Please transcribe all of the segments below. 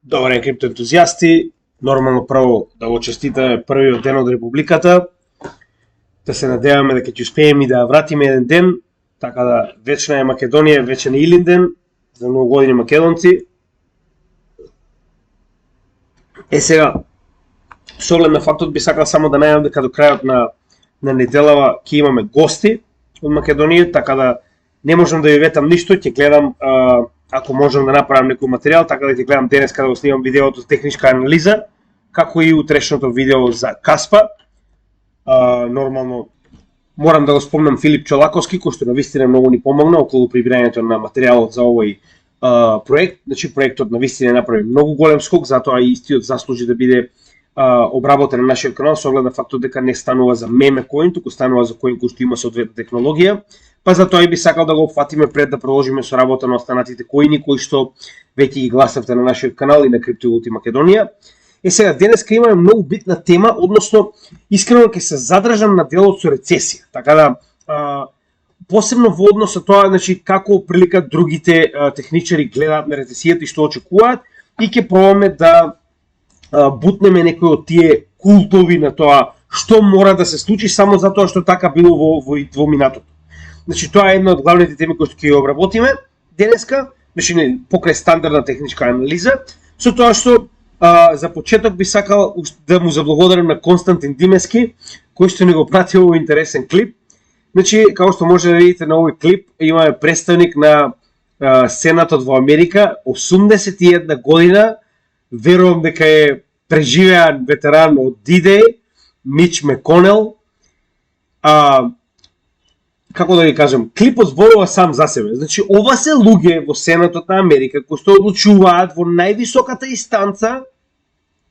Добар ден, криптоентузијасти. Нормално прво да го честитаме првиот ден од Републиката. Да се надеваме дека ќе успееме и да вратиме еден ден, така да вечна е Македонија, вечен е Илинден, за многу години македонци. Сега, со оглед на фактот би сакал само да најавам дека до крајот на неделава ќе имаме гости од Македонија, така да не можам да ви ветам ништо, ќе гледам ако можам да направам некој материјал, така да ќе гледам денес кога го снимам видеото техничка анализа, како и утрешното видео за Каспа. Нормално морам да го спомнам Филип Чолаковски, кој што навистина многу ни помогна околу прибирањето на материјалот за овој проект. Значи проектот навистина направи многу голем скок, затоа и истиот заслужи да биде обработен на нашиот канал, со оглед на фактот дека не станува за меме коин, туку станува за коин кој што има соодветна технологија. Па затоа и би сакал да го опфатиме пред да продолжиме со работа на останатите коини кои што веќе ги гласавте на нашиот канал и на Криптовалути Македонија. Сега денеска имаме многу битна тема, односно искрено ќе се задржам на делот со рецесија. Така да посебно во однос со тоа, значи како прилика другите техничари гледаат на рецесијата и што очекуваат, и ќе пробаме да бутнеме некои од тие култови на тоа што мора да се случи само затоа што така било во минатото. Значи тоа е една од главните теми кои ќе ги обработиме денеска, значи покрај стандардна техничка анализа, со тоа што за почеток би сакал да му заблагодарам на Константин Димески, кој што ни го прати овој интересен клип. Значи, како што може да видите на овој клип, имаме представник на Сенатот во Америка, 81 година, верувам дека е преживеан ветеран од D-Day, Мич Меконел. Како да ви кажам, клипот зборува сам за себе. Значи, ова се луѓе во Сенатот на Америка кои што одлучуваат во највисоката инстанца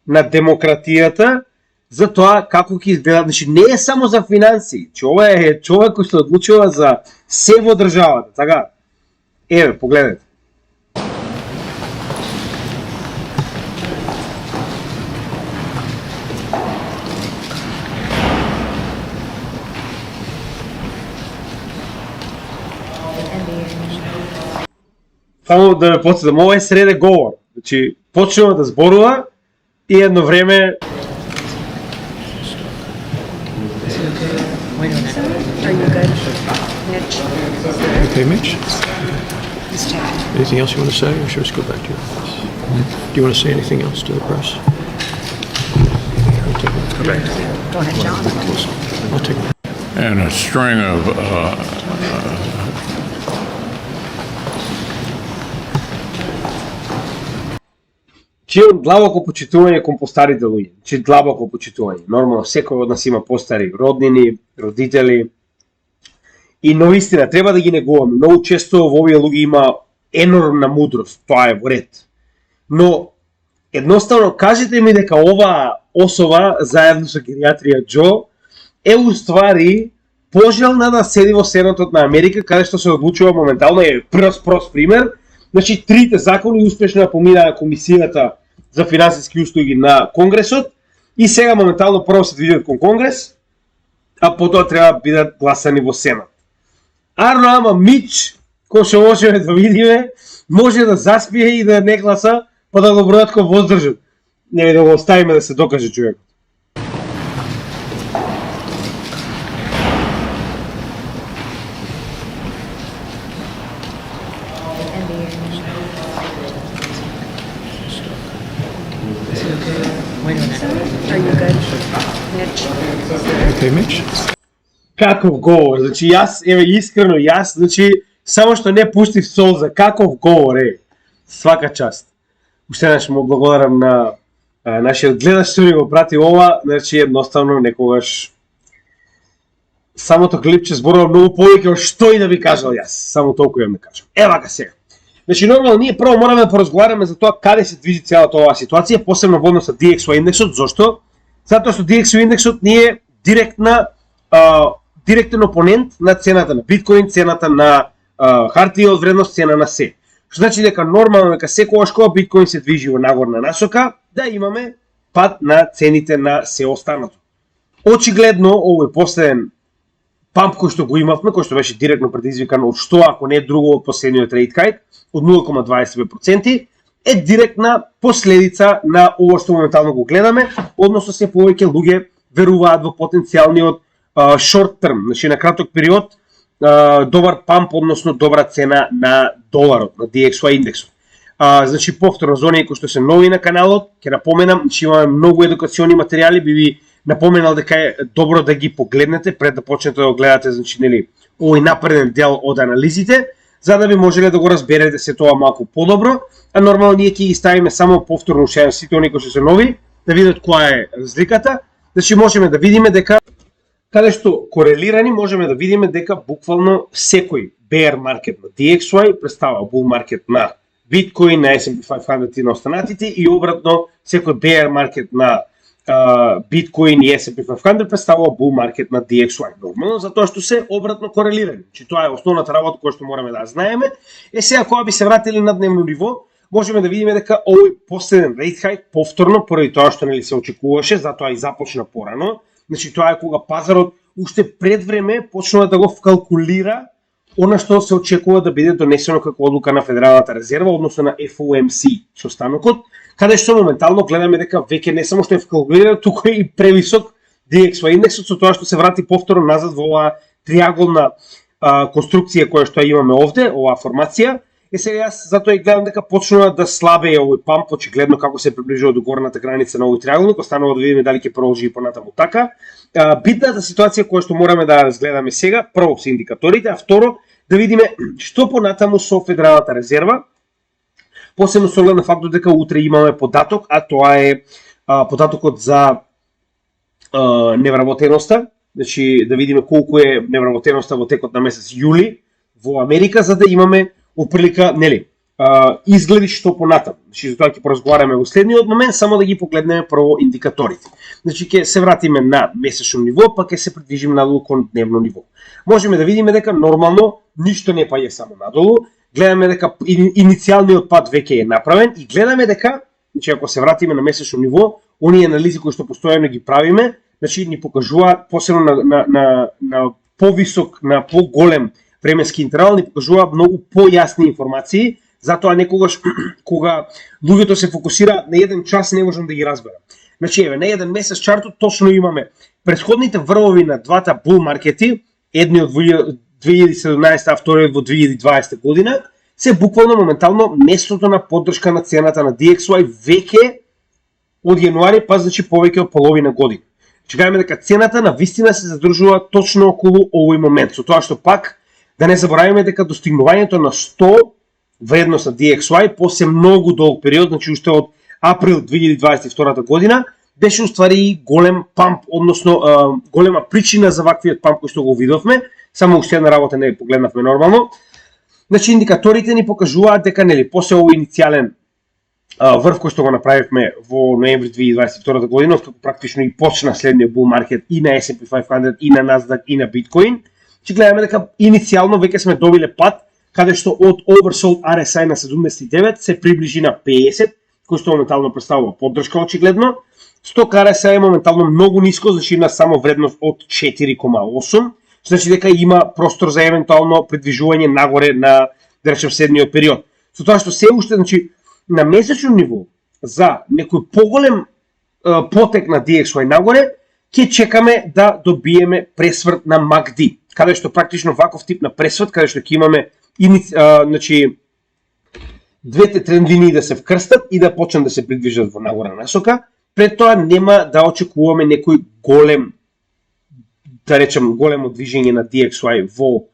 на демократијата за тоа како ќе изгледат. Значи, не е само за финанси, че ова е човек кој што одлучува за се во државата. Така, еве, погледнете. Само да ме подсетам, ова е среде говор. Значи, почнува да зборува и едно време... Okay, Mitch? Anything else you want to say, or should we just go back to your office? Do you want to say anything else to the press? Go back. Go ahead, John. I'll take it. And a string of Че длабоко почитување кон постарите луѓе. Че длабоко почитување. Нормално, секој од нас има постари роднини, родители. И навистина треба да ги негуваме. Многу често во овие луѓе има енормна мудрост, тоа е во ред. Но едноставно кажете ми дека оваа особа заедно со геријатрија Џо е уствари пожелна да седи во Сенатот на Америка, каде што се одлучува моментално, е прост пример. Значи, трите закони успешно поминаа комисијата за финансиски услуги на Конгресот и сега моментално прво се движат кон Конгрес, а потоа треба да бидат гласани во Сенат. Ама Мич, кој што можеме да видиме, може да заспие и да не гласа, па да го бројат кој воздржан. Не да го оставиме да се докаже човек. Okay, Mitch? Каков говор, значи јас, еве искрено јас, значи само што не пуштив солза, каков говор е, свака част. Уште еднаш му благодарам на нашиот гледач што ми го прати ова, значи едноставно некогаш самото клипче зборува многу повеќе од што и да би кажал јас, само толку имам да кажам. Ева га сега. Значи нормално ние прво мораме да поразговараме за тоа каде се движи целата оваа ситуација, посебно во однос на DXY индексот, зошто? Затоа што DXY индексот не е директен опонент на цената на биткоин, цената на хартија од вредност, цена на се. Што значи дека нормално дека секогаш кога биткоин се движи во нагорна насока, да имаме пад на цените на се останато. Очигледно овој последен памп кој што го имавме, кој што беше директно предизвикан од што ако не друго од последниот рейт кајт од 0,25%, е директна последица на ово што моментално го гледаме, односно се повеќе луѓе веруваат во потенцијалниот short term, значи на краток период, добар памп, односно добра цена на доларот, на DXY индексот. Значи повторно за оние кои што се нови на каналот, ќе напоменам, че имаме многу едукациони материјали, би ви напоменал дека е добро да ги погледнете пред да почнете да гледате, значи нели овој напреден дел од анализите, за да би можеле да го разберете се тоа малку подобро, а нормално ние ќе ги ставиме само повторно уште сите оние кои што се нови, да видат која е разликата. Значи можеме да видиме дека каде што корелирани можеме да видиме дека буквално секој bear market на DXY представува bull market на Bitcoin, на S&P 500 и на останатите, и обратно секој bear market на Bitcoin и S&P 500 представува bull market на DXY. Нормално, затоа што се обратно корелирани. Че тоа е основната работа која што мораме да знаеме. Сега кога би се вратили на дневно ниво, можеме да видиме дека овој последен rate hike повторно поради тоа што нели се очекуваше, затоа и започна порано. Значи тоа е кога пазарот уште пред време почнува да го вкалкулира она што се очекува да биде донесено како одлука на Федералната резерва, односно на FOMC со станокот, каде што моментално гледаме дека веќе не само што е вкалкулиран, туку и превисок DXY индексот, со тоа што се врати повторно назад во оваа триаголна конструкција која што имаме овде, оваа формација. Сега јас затоа и гледам дека почнува да слабее овој памп, очигледно како се приближува до горната граница на овој триаголник, останува да видиме дали ќе продолжи и понатаму така. Битната ситуација која што мораме да разгледаме сега, прво се индикаторите, а второ да видиме што понатаму со Федералната резерва, посебно со оглед на фактот дека утре имаме податок, а тоа е податокот за невработеноста, значи да видиме колку е невработеноста во текот на месец јули во Америка, за да имаме оприлика, нели, изгледи што понатаму. Значи, за тоа ќе поразговараме во следниот момент, само да ги погледнеме прво индикаторите. Значи, ќе се вратиме на месечно ниво, па ќе се придвижиме надолу кон дневно ниво. Можеме да видиме дека нормално ништо не паѓа само надолу, гледаме дека иницијалниот пат веќе е направен и гледаме дека, значи, ако се вратиме на месечно ниво, оние анализи кои што постојано ги правиме, значи, ни покажуваат, посебно на повисок, на поголем временски интервал, ни покажуваат многу појасни информации. Затоа некогаш кога луѓето се фокусираат на еден час не можам да ги разберам. Значи еве на еден месец чартот точно имаме претходните врвови на двата бул маркети, едниот во 2017, а вториот во 2020 година, се буквално моментално местото на поддршка на цената на DXY веќе од јануари, па значи повеќе од половина година. Чекаме дека цената на вистина се задржува точно околу овој момент, со тоа што пак да не забораваме дека достигнувањето на 100 вредност на DXY после многу долг период, значи уште од април 2022 година, беше уствари голем памп, односно голема причина за ваквиот памп кој што го видовме, само уште една работа не погледнавме нормално. Значи индикаторите ни покажуваат дека нели после овој иницијален врв кој што го направивме во ноември 2022 година, откако практично и почна следниот бул маркет и на S&P 500 и на Nasdaq и на Bitcoin, че гледаме дека иницијално веќе сме добиле пат каде што од oversold RSI на 79 се приближи на 50, кој што моментално представува поддршка очигледно. Сток RSI е моментално многу ниско, значи на само вредност од 4,8, значи дека има простор за евентуално придвижување нагоре на, да речем, следниот период. Со тоа што се уште, значи, на месечно ниво за некој поголем потек на DXY нагоре, ќе чекаме да добиеме пресврт на MACD, каде што практично ваков тип на пресврт, каде што ќе имаме значи, двете тренд линии да се вкрстат и да почнат да се придвижат во нагоре насока. Пред тоа нема да очекуваме некој голем, да речем, големо движење на DXY во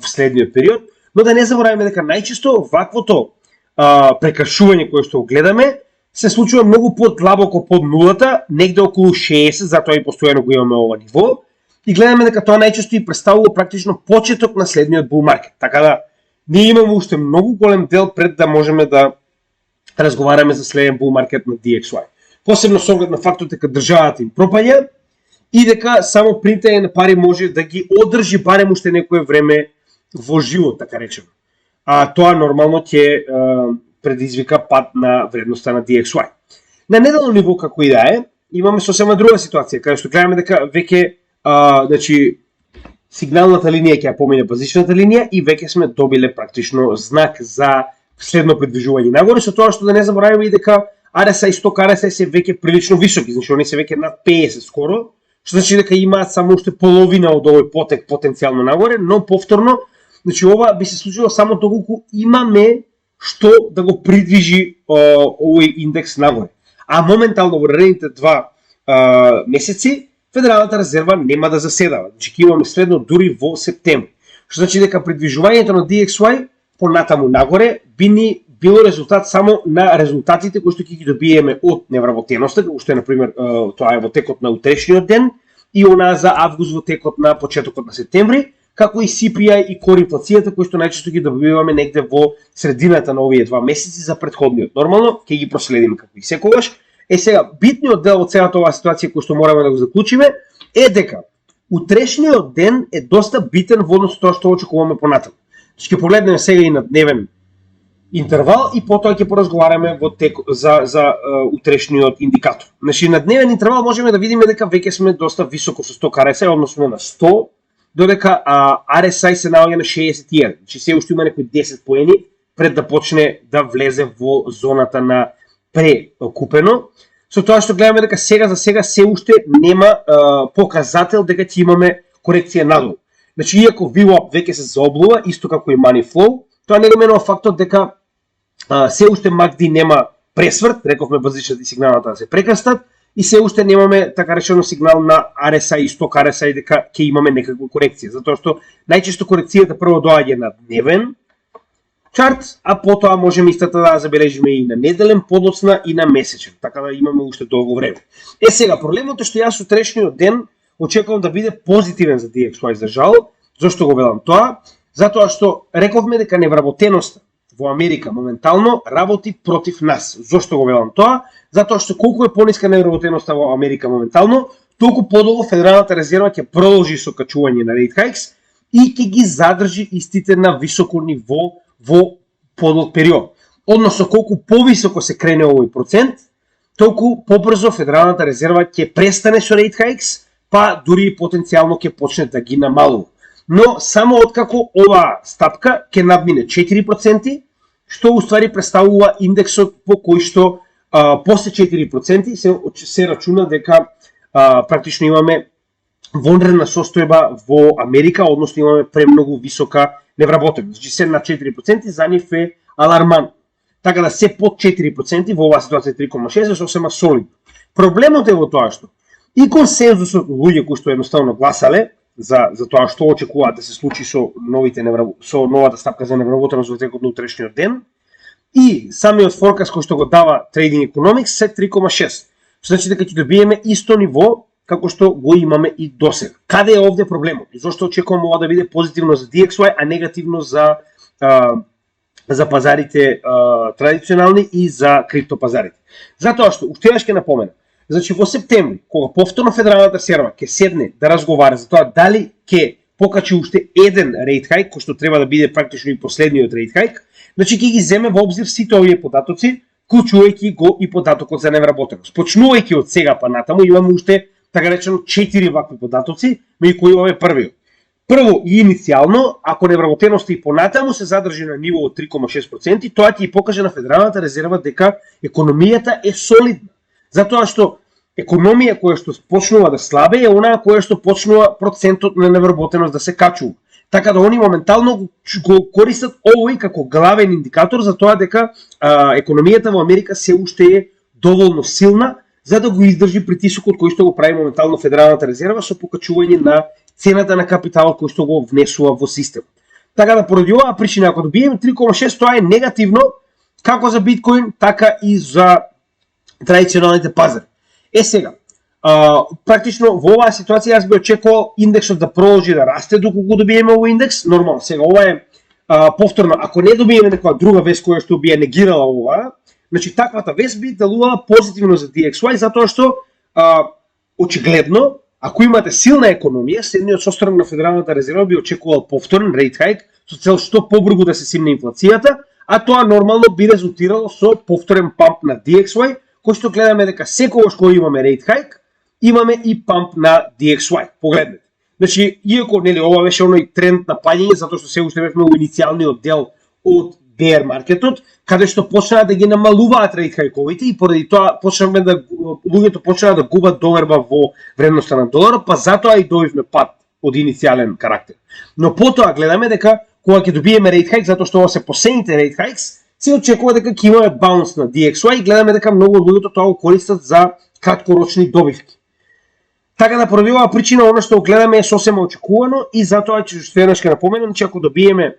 следниот период, но да не забораваме дека најчесто ваквото прекршување кое што гледаме се случува многу подлабоко под нулата, негде околу 60, затоа и постојано го имаме ова ниво, и гледаме дека тоа најчесто и представува практично почеток на следниот бул маркет. Така да ние имаме уште многу голем дел пред да можеме да разговараме за следен бул маркет на DXY. Посебно со оглед на фактот дека државата им пропаѓа и дека само принтање на пари може да ги одржи барем уште некое време во живот, така речем. А тоа нормално ќе предизвика пад на вредноста на DXY. На неделно ниво како и да е, имаме сосема друга ситуација, каде што гледаме дека веќе значи сигналната линија ќе ја помине базичната линија и веќе сме добиле практично знак за следно придвижување нагоре, со тоа што да не забораваме и дека RSI 100 RSI се веќе прилично високи, значи они се веќе над 50 скоро, што значи дека имаат само уште половина од овој потек потенцијално нагоре, но повторно, значи ова би се случило само доколку имаме што да го придвижи овој индекс нагоре. А моментално во наредните 2 месеци Федералната резерва нема да заседава. Значи ќе имаме следно дури во септември. Што значи дека придвижувањето на DXY понатаму нагоре би ни било резултат само на резултатите кои што ќе ги добиеме од невработеноста, како што е на пример тоа е во текот на утрешниот ден и она за август во текот на почетокот на септември, како и CPI и кор инфлацијата кои што најчесто ги добиваме негде во средината на овие 2 месеци за претходниот. Нормално ќе ги проследиме како и секогаш. Сега битниот дел од целата оваа ситуација кој што мораме да го заклучиме е дека утрешниот ден е доста битен во однос тоа што очекуваме понатаму. Ќе погледнеме сега и на дневен интервал и потоа ќе поразговараме во за утрешниот индикатор. Значи на дневен интервал можеме да видиме дека веќе сме доста високо со 100 RSI, односно на 100, додека RSI се наоѓа на 61. Значи се уште има некои 10 поени пред да почне да влезе во зоната на прекупено. Со тоа што гледаме дека сега за сега се уште нема показател дека ќе имаме корекција надолу. Значи иако VWAP веќе се заоблува, исто како и Money Flow, тоа не го менува фактот дека се уште MACD нема пресврт, рековме базичните сигналата да се прекрстат, и се уште немаме така речено сигнал на RSI и 100 RSI дека ќе имаме некаква корекција, затоа што најчесто корекцијата прво доаѓа на дневен чарт, а потоа можеме истата да забележиме и на неделен, подоцна и на месечен, така да имаме уште долго време. Сега проблемот е што јас утрешниот ден очекувам да биде позитивен за DXY за жал. Зошто го велам тоа? Затоа што рековме дека невработеноста во Америка моментално работи против нас. Зошто го велам тоа? Затоа што колку е пониска невработеноста во Америка моментално, толку подолго Федералната резерва ќе продолжи со качување на rate hikes и ќе ги задржи истите на високо ниво во подолг период. Односно, колку повисоко се крене овој процент, толку побрзо Федералната резерва ќе престане со rate hikes, па дури потенцијално ќе почне да ги намалува. Но само откако оваа стапка ќе надмине 4%, што уствари представува индексот по кој што после 4% се рачуна дека практично имаме вонредна состојба во Америка, односно имаме премногу висока невработеност. Значи се на 4% за нив е алармантно. Така да се под 4% во оваа ситуација 3,6 е сосема солидно. Проблемот е во тоа што и консензусот луѓе кои што едноставно гласале за тоа што очекуваат да се случи со новата стапка за невработеност во текот на утрешниот ден и самиот форкаст кој што го дава Trading Economics се 3,6. Значи дека ќе добиеме исто ниво како што го имаме и досега. Каде е овде проблемот? И зошто очекувам ова да биде позитивно за DXY, а негативно за пазарите традиционални и за криптопазарите? Затоа што уште еднаш ќе напоменам. Значи во септември, кога повторно Федералната резерва ќе седне да разговара за тоа дали ќе покачи уште еден rate hike, кој што треба да биде практично и последниот rate hike, значи ќе ги земе во обзир сите овие податоци, вклучувајќи го и податокот за невработеност. Почнувајќи од сега па натаму, имаме уште така речено 4 вакви податоци, меѓу кои ова е првиот. Прво и иницијално, ако невработеноста и понатаму се задржи на ниво од 3,6%, тоа ќе покаже на Федералната резерва дека економијата е солидна. Затоа што економија која што почнува да слабе е онаа која што почнува процентот на невработеност да се качува. Така да они моментално го користат овој како главен индикатор за тоа дека економијата во Америка се уште е доволно силна за да го издржи притисокот кој што го прави моментално Федералната резерва со покачување на цената на капиталот кој што го внесува во системот. Така да поради оваа причина, ако добиеме 3,6, тоа е негативно како за биткоин, така и за традиционалните пазари. Сега, практично во оваа ситуација јас би очекувал индексот да продолжи да расте доколку добиеме овој индекс. Нормално, сега ова е повторно, ако не добиеме некоја друга вест која што би ја негирала ова, значи таквата вест би делувала позитивно за DXY, затоа што очигледно, ако имате силна економија, следниот состорник на Федералната резерва би очекувал повторен rate hike со цел што побрзо да се симне инфлацијата, а тоа нормално би резултирало со повторен памп на DXY, кој што гледаме дека секогаш кога имаме rate hike, имаме и памп на DXY. Погледнете. Значи, иако нели ова беше оној тренд на паѓање, затоа што се уште бевме во иницијалниот дел од bear маркетот, каде што почнаа да ги намалуваат рейт хајковите и поради тоа луѓето почнаа да губат доверба во вредноста на доларот, па затоа и добивме пат од иницијален карактер. Но потоа гледаме дека кога ќе добиеме рейт хајк, затоа што ова се последните рейт хајкс, се очекува дека ќе имаме баунс на DXY и гледаме дека многу од луѓето тоа го користат за краткорочни добивки. Така да поради оваа причина она што гледаме е сосема очекувано и затоа ќе веднаш ќе напоменам че ако добиеме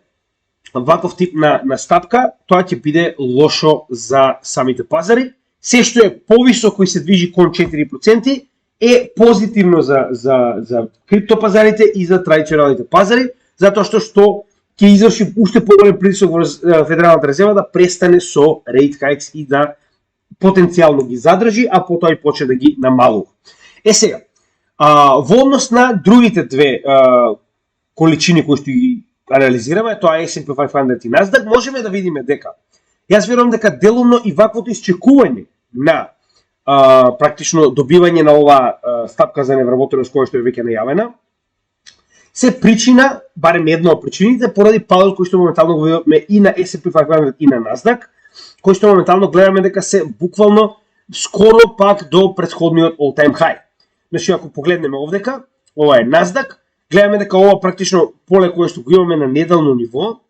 ваков тип на стапка, тоа ќе биде лошо за самите пазари. Се што е повисоко и се движи кон 4% е позитивно за криптопазарите и за традиционалните пазари, затоа што ќе изврши уште поголем притисок во Федералната резерва да престане со рейт хајкс и да потенцијално ги задржи, а потоа и почне да ги намалува. Сега, во однос на другите две количини кои што ги анализираме, тоа е S&P 500 и Nasdaq, можеме да видиме дека јас верувам дека делумно и ваквото исчекување на практично добивање на оваа стапка за невработеност која што е веќе најавена, се причина, барем една од причините, поради падот кој што моментално го видиме и на S&P 500 и на Nasdaq, кој што моментално гледаме дека се буквално скоро пак до претходниот all-time high. Значи, ако погледнеме овдека, ова е Nasdaq, гледаме дека ова практично поле кое што го имаме на неделно ниво,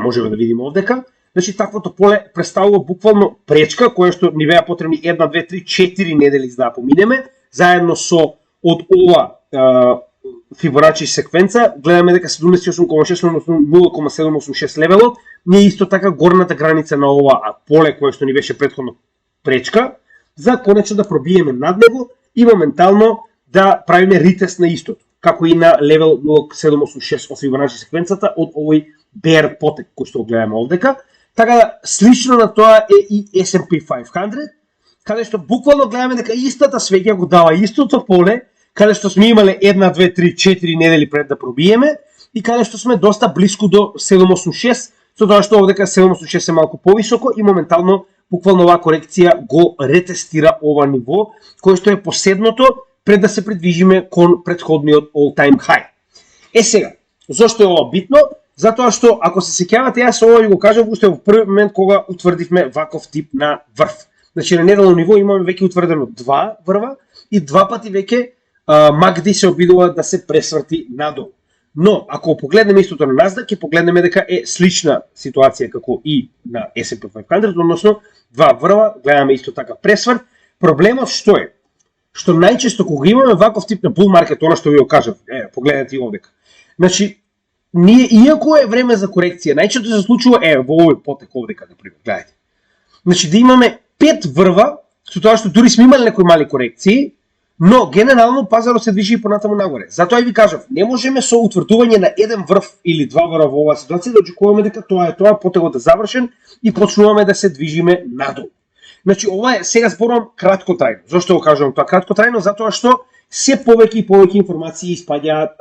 можеме да видиме овдека, значи таквото поле представува буквално пречка, која што ни беа потребни 1, 2, 3, 4 недели за да поминеме, заедно со од ова Фибоначи секвенца, гледаме дека 78,6 односно 0,786 левелот, не е исто така горната граница на ова поле кое што ни беше претходно пречка, за конечно да пробиеме над него и моментално да правиме ритест на истото, како и на левел 0,786 од Фибоначи секвенцата од овој bear потек кој што го гледаме овдека. Така да слично на тоа е и S&P 500, каде што буквално гледаме дека истата свеќа го дава истото поле, каде што сме имале 1, 2, 3, 4 недели пред да пробиеме и каде што сме доста блиску до 786, со тоа што овдека 786 е малку повисоко и моментално буквално оваа корекција го ретестира ова ниво, кое што е последното пред да се придвижиме кон претходниот all-time high. Сега, зошто е ова битно? Затоа што, ако се сеќавате, јас ова ви го кажам уште во први момент кога утврдивме ваков тип на врв. Значи, на неделно ниво имаме веќе утврдено 2 врва и 2 пати веќе MACD се обидува да се пресврти надолу. Но, ако погледнеме истото на Nasdaq, ќе погледнеме дека е слична ситуација како и на S&P 500, односно 2 врва, гледаме исто така пресврт. Проблемот што е? Што најчесто кога имаме ваков тип на bull market, она што ви го кажав, погледнете и овдека. Значи, ние, иако е време за корекција, најчесто се случува, во овој потек овдека, например, гледайте. Значи, да имаме 5 врва, со тоа што дури сме имали некои мали корекции, но генерално пазарот се движи и понатаму нагоре. Затоа и ви кажав, не можеме со утврдување на еден врв или 2 врва во оваа ситуација да очекуваме дека тоа е тоа, потегот е завршен и почнуваме да се движиме надолу. Значи, ова е, сега зборувам краткотрајно. Зошто го кажувам тоа краткотрајно? Затоа што се повеќе и повеќе информации испаѓаат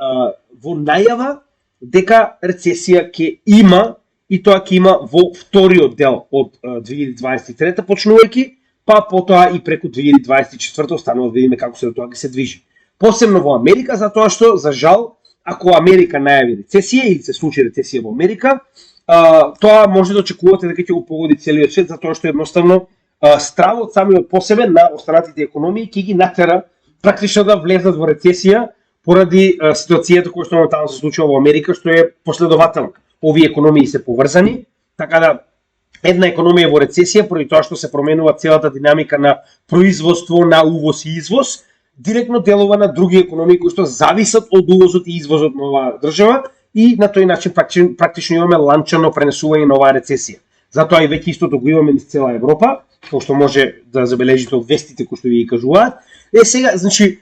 во најава дека рецесија ќе има и тоа ќе има во вториот дел од 2023 почнувајќи, па потоа и преку 2024 останува да видиме како се до тоа ќе се движи. Посебно во Америка, затоа што, за жал, ако Америка најави рецесија или се случи рецесија во Америка, тоа може да очекувате дека ќе го погоди целиот свет, затоа што едноставно стравот самиот по себе на останатите економии ќе ги натера практично да влезат во рецесија поради ситуацијата која што моментално се случува во Америка, што е последователна. Овие економии се поврзани, така да една економија во рецесија, поради тоа што се променува целата динамика на производство, на увоз и извоз, директно делува на други економии кои што зависат од увозот и извозот на оваа држава и на тој начин практично имаме ланчано пренесување на оваа рецесија. Затоа и веќе истото го имаме низ цела Европа, кој што може да забележите од вестите кои што ви ги кажуваат. Сега, значи,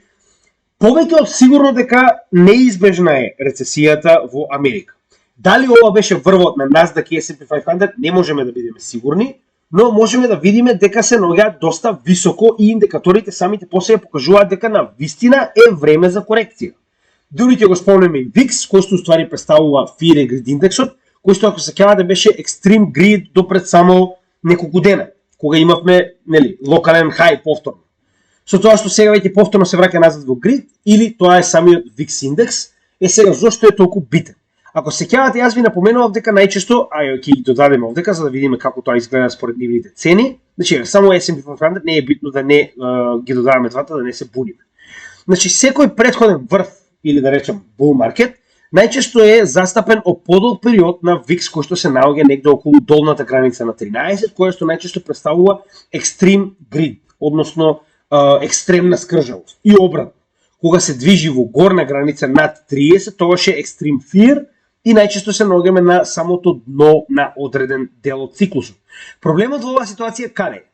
повеќе од сигурно дека неизбежна е рецесијата во Америка. Дали ова беше врвот на Nasdaq и S&P 500, не можеме да бидеме сигурни, но можеме да видиме дека се наоѓаат доста високо и индикаторите самите по себе покажуваат дека на вистина е време за корекција. Дури ќе го спомнеме и VIX, кој што уствари представува Fear and Greed индексот, кој што ако се сеќавате беше Extreme Greed до пред само неколку дена, кога имавме, локален хај повторно. Со тоа што сега веќе повторно се враќа назад во Greed, или тоа е самиот VIX индекс, сега зошто е толку битен? Ако се сеќавате, јас ви напоменував дека најчесто, ќе ги додадеме овдека за да видиме како тоа изгледа според нивните цени. Значи, само S&P 500 не е битно да не ги додаваме двата, да не се буниме. Значи, секој претходен врв или да речем bull market најчесто е застапен од подолг период на VIX кој што се наоѓа негде околу долната граница на 13, која што најчесто представува extreme greed, односно екстремна скржавост. И обратно, кога се движи во горна граница над 30, тогаш е extreme fear и најчесто се наоѓаме на самото дно на одреден дел од циклусот. Проблемот во оваа ситуација каде е?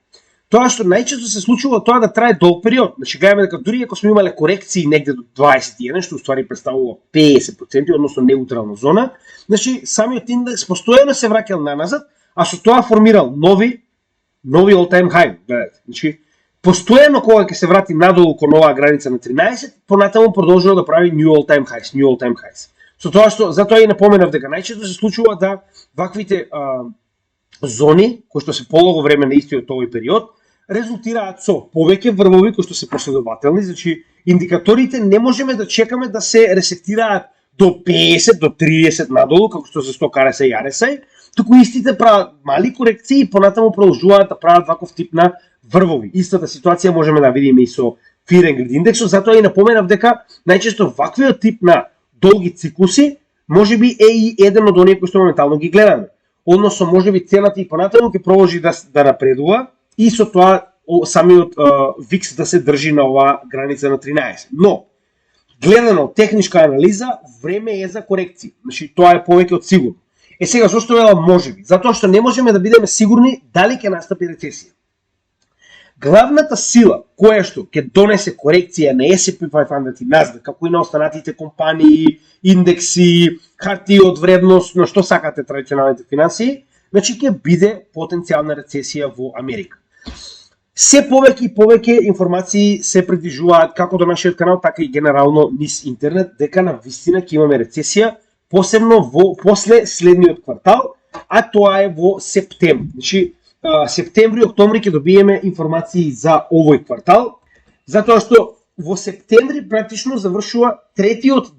Тоа што најчесто се случува тоа да трае долг период. Значи, гледаме дека дури ако сме имале корекции негде до 21, што уствари представува 50%, односно неутрална зона, значи самиот индекс постојано се враќал наназад, а со тоа формирал нови all-time high. Гледате, значи постојано кога ќе се врати надолу кон оваа граница на 13, понатаму продолжува да прави new all-time highs. Со тоа што затоа и напоменав дека најчесто се случува да ваквите зони кои што се полого време на истиот овој период резултираат со повеќе врвови кои што се последователни, значи индикаторите не можеме да чекаме да се ресетираат до 50, до 30 надолу, како што се 100 RSI и RSI, туку истите прават мали корекции и понатаму продолжуваат да прават ваков тип на врвови. Истата ситуација можеме да видиме и со Fear and Greed индексот, затоа и напоменав дека најчесто ваквиот тип на долги циклуси можеби е и еден од оние кои што моментално ги гледаме. Односно, можеби цената и понатаму ќе продолжи да напредува и со тоа самиот VIX да се држи на оваа граница на 13. Но, гледано од техничка анализа, време е за корекција. Значи, тоа е повеќе од сигурно. Сега, зошто велам можеби? Затоа што не можеме да бидеме сигурни дали ќе настапи рецесија. Главната сила која што ќе донесе корекција на S&P 500 и Nasdaq, како и на останатите компании, индекси, харти од вредност, на што сакате традиционалните финансии, значи ќе биде потенцијална рецесија во Америка. Се повеќе и повеќе информации се придвижуваат како до нашиот канал, така и генерално низ интернет, дека на вистина ќе имаме рецесија, посебно после следниот квартал, а тоа е во септември. Значи, септември, октомври ќе добиеме информации за овој квартал, затоа што во септември практично завршува третиот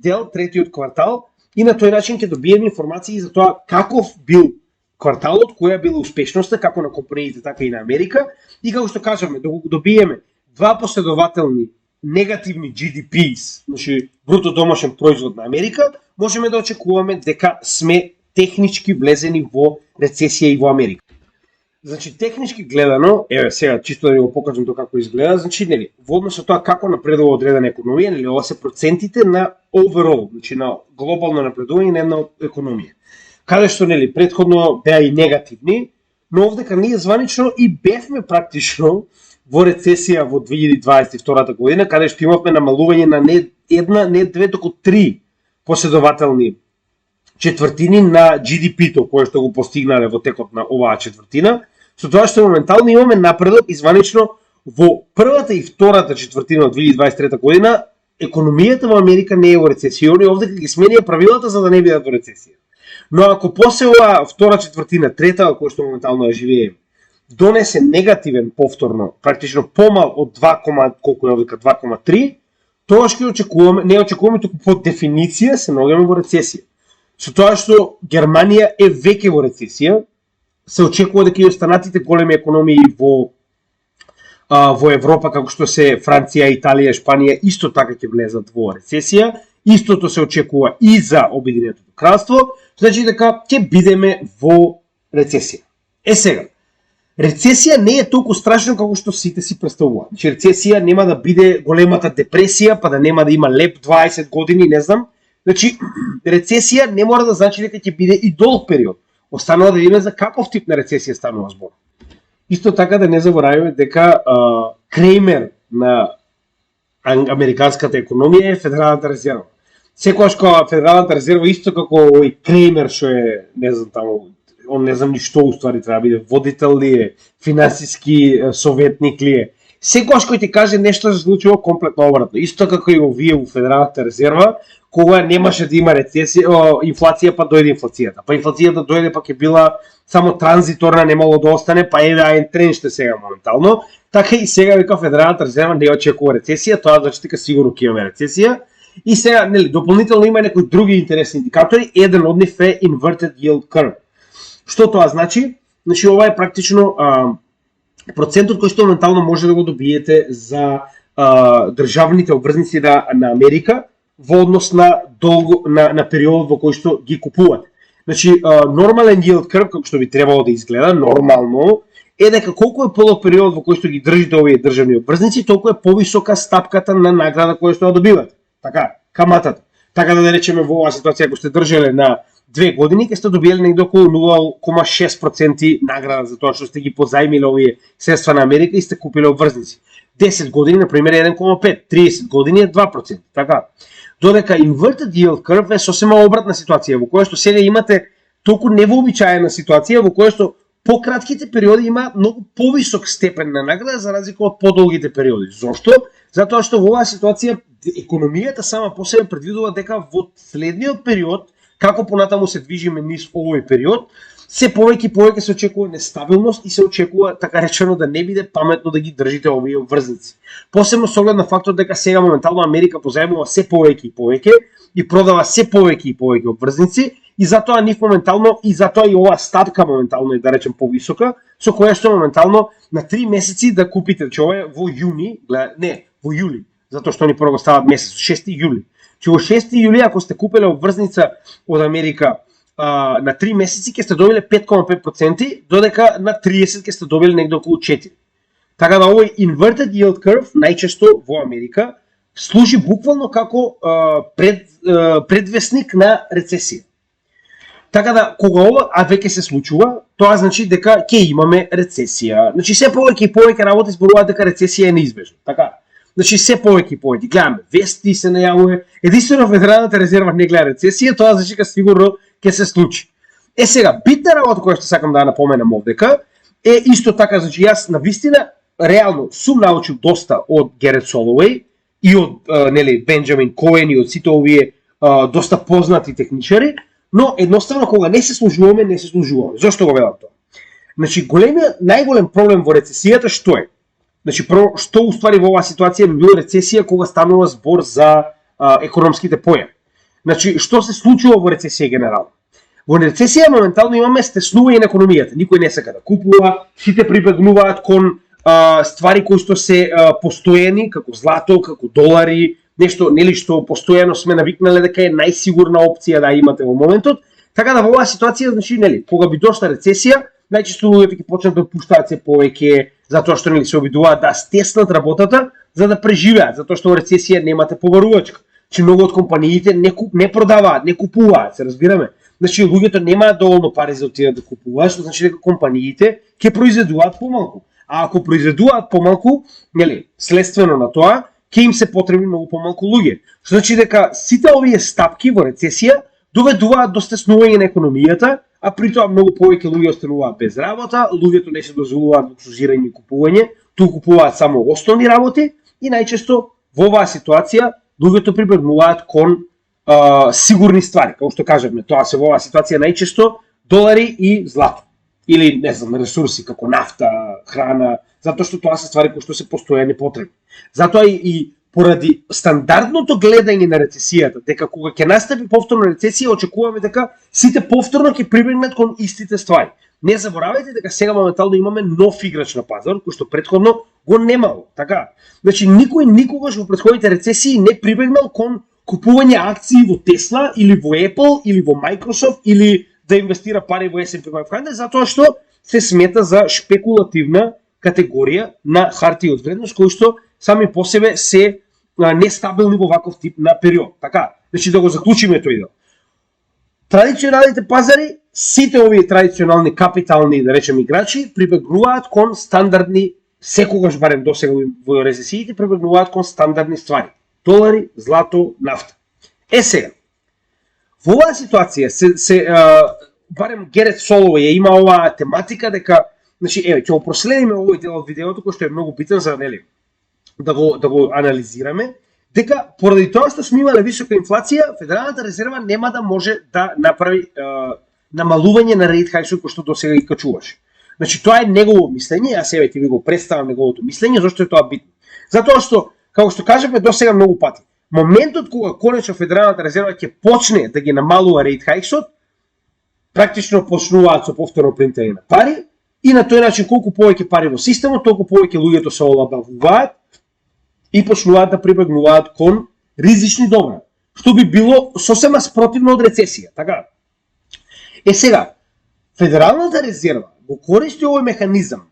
квартал и на тој начин ќе добиеме информации за тоа каков бил кварталот, која била успешноста како на компаниите, така и на Америка, и како што кажаме, да го добиеме два последователни негативни GDPs, значи бруто домашен производ на Америка, можеме да очекуваме дека сме технички влезени во рецесија и во Америка. Значи, технички гледано, еве сега чисто да ви го покажам тоа како изгледа, значи, нели, во однос со тоа како напредува одредена економија, нели, ова се процентите на overall, значи на глобално напредување на една економија. Каде што, нели, претходно беа и негативни, но овдека ние званично и бевме практично во рецесија во 2022 година, каде што имавме намалување на не една, не две, току три последователни четвртини на GDP-то, кое што го постигнале во текот на оваа четвртина, со тоа што моментално имаме напредок и званично во првата и втората четвртина од 2023 година, економијата во Америка не е во рецесија, и овдека ги сменија правилата за да не бидат во рецесија. Но ако после оваа втора четвртина, трета, која што моментално ја живееме, донесе негативен повторно, практично помал од 2, колку е овдека 2,3, тоа што очекуваме, не очекуваме, туку по дефиниција се наоѓаме во рецесија. Со тоа што Германија е веќе во рецесија, се очекува дека и останатите големи економии во Европа, како што се Франција, Италија, Шпанија, исто така ќе влезат во рецесија. Истото се очекува и за Обединетото кралство, значи дека ќе бидеме во рецесија. Сега, рецесија не е толку страшно како што сите си представуваат. Значи, рецесија нема да биде големата депресија, па да нема да има леп 20 години, не знам. Значи, рецесија не мора да значи дека ќе биде и долг период. Останува да видиме за каков тип на рецесија станува збор. Исто така да не забораваме дека Креймер на американската економија е Федералната резерва. Секогаш кога Федералната резерва исто како овој Креймер што е, не знам таму, он не знам ни што уствари треба да биде, водител ли е, финансиски советник ли е. Секогаш кој ти каже нешто се случува комплетно обратно. Исто како и овие во Федералната резерва, кога немаше да има рецесија, инфлација, па дојде инфлацијата. Па инфлацијата дојде, па ќе била само транзиторна, немало да остане, па еве аен тренд ще сега моментално. Така и сега вика Федералната резерва не очекува рецесија, тоа значи дека сигурно ќе имаме рецесија. И сега, нели, дополнително има некои други интересни индикатори, еден од нив е inverted yield curve. Што тоа значи? Значи, ова е практично процентот кој што моментално може да го добиете за државните обврзници на Америка во однос на периодот во кој што ги купувате. Значи, нормален yield curve, како што би требало да изгледа, нормално, е дека колку е подолг период во кој што ги држите овие државни обврзници, толку е повисока стапката на награда која што ја добивате. Така, каматата. Така да речеме во оваа ситуација, ако сте држеле на 2 години, ќе сте добиеле негде околу 0,6% награда за тоа што сте ги позајмиле овие средства на Америка и сте купиле обврзници. 10 години, например, 1,5, 30 години е 2%. Така. Додека inverted yield curve е сосема обратна ситуација, во која што сега имате толку невообичаена ситуација, во која што пократките периоди има многу повисок степен на награда за разлика од подолгите периоди. Зошто? Затоа што во оваа ситуација економијата сама по себе предвидува дека во следниот период, како понатаму се движиме низ овој период, се повеќе и повеќе се очекува нестабилност и се очекува, така речено, да не биде паметно да ги држите овие обврзници. Посебно со оглед на фактот дека сега моментално Америка позајмува се повеќе и повеќе и продава се повеќе и повеќе обврзници и затоа нив моментално и затоа и оваа стапка моментално е, да речем, повисока, со која што моментално на 3 месеци да купите, че ова е во јуни, во јули, затоа што ни прво стават месец, 6 јули. Че во 6 јули ако сте купеле обврзница од Америка на 3 месеци ќе сте добиле 5,5%, додека на 30 ќе сте добиле негде околу 4. Така да овој inverted yield curve најчесто во Америка служи буквално како предвестник на рецесија. Така да кога ова веќе се случува, тоа значи дека ќе имаме рецесија. Значи се повеќе и повеќе работи зборуваат дека рецесија е неизбежна. Така. Значи се повеќе и повеќе гледаме вести се најавува. Единствено Федералната резерва не гледа рецесија, тоа значи дека сигурно ќе се случи. Сега, битна работа која што сакам да напоменам овдека е исто така, значи јас на вистина реално сум научил доста од Герет Соловеј и од Бенџамин Коен и од сите овие доста познати техничари, но едноставно кога не се служуваме, не се служуваме. Зошто го велам тоа? Значи најголем проблем во рецесијата што е? Значи прво што уствари во оваа ситуација би била рецесија кога станува збор за економските појави. Значи што се случува во рецесија генерално? Во рецесија моментално имаме стеснување на економијата. Никој не сака да купува, сите прибегнуваат кон ствари кои што се постојани, како злато, како долари, нешто нели што постојано сме навикнале дека е најсигурна опција да имате во моментот. Така да во оваа ситуација, значи нели, кога би дошла рецесија, најчесто луѓето ќе почнат да пуштаат се повеќе, затоа што нели се обидуваат да стеснат работата за да преживеат, затоа што во рецесија немате побарувачка. Че многу од компаниите не продаваат, не купуваат, се разбираме. Значи луѓето немаат доволно пари за да купуваат, што значи дека компаниите ќе произведуваат помалку. А ако произведуваат помалку, нели, следствено на тоа, ќе им се потребни многу помалку луѓе. Што значи дека сите овие стапки во рецесија доведуваат до стеснување на економијата, а при тоа многу повеќе луѓе остануваат без работа, луѓето не се дозволуваат луксузирање и купување, туку купуваат само основни работи и најчесто во оваа ситуација луѓето прибегнуваат кон сигурни ствари, како што кажавме, тоа се во оваа ситуација најчесто долари и злато. Или, не знам, ресурси како нафта, храна, затоа што тоа се ствари кои што се постојани потребни. Затоа и поради стандардното гледање на рецесијата, дека кога ќе настапи повторно рецесија, очекуваме дека сите повторно ќе прибегнат кон истите ствари. Не заборавајте дека сега моментално имаме нов играч на пазар, кој што претходно го немало, така. Значи никој никогаш во претходните рецесии не прибегнал кон купување акции во Tesla или во Apple или во Microsoft или да инвестира пари во S&P 500, затоа што се смета за шпекулативна категорија на хартии од вредност кои што сами по себе се нестабилни во ваков тип на период. Така, значи да го заклучиме тој дел. Традиционалните пазари, сите овие традиционални капитални, да речем, играчи прибегнуваат кон стандардни, секогаш барем досега во рецесиите прибегнуваат кон стандардни ствари. Долари, злато, нафта. Сега, во оваа ситуација барем Герет Соловеј има оваа тематика дека, значи ќе го проследиме овој дел од видеото кој што е многу битен за нели да го анализираме, дека поради тоа што сме имале висока инфлација, Федералната резерва нема да може да направи намалување на рейт хајсот кој што досега ги качуваше. Значи тоа е негово мислење, јас сега ти ви го представам неговото мислење, зашто е тоа битно. Затоа што, како што кажавме досега многу пати, моментот кога конечно Федералната резерва ќе почне да ги намалува рейт хајксот, практично почнуваат со повторно принтање на пари и на тој начин колку повеќе пари во системот, толку повеќе луѓето се олабавуваат и почнуваат да прибегнуваат кон ризични добра, што би било сосема спротивно од рецесија, така? Сега, Федералната резерва го користи овој механизам,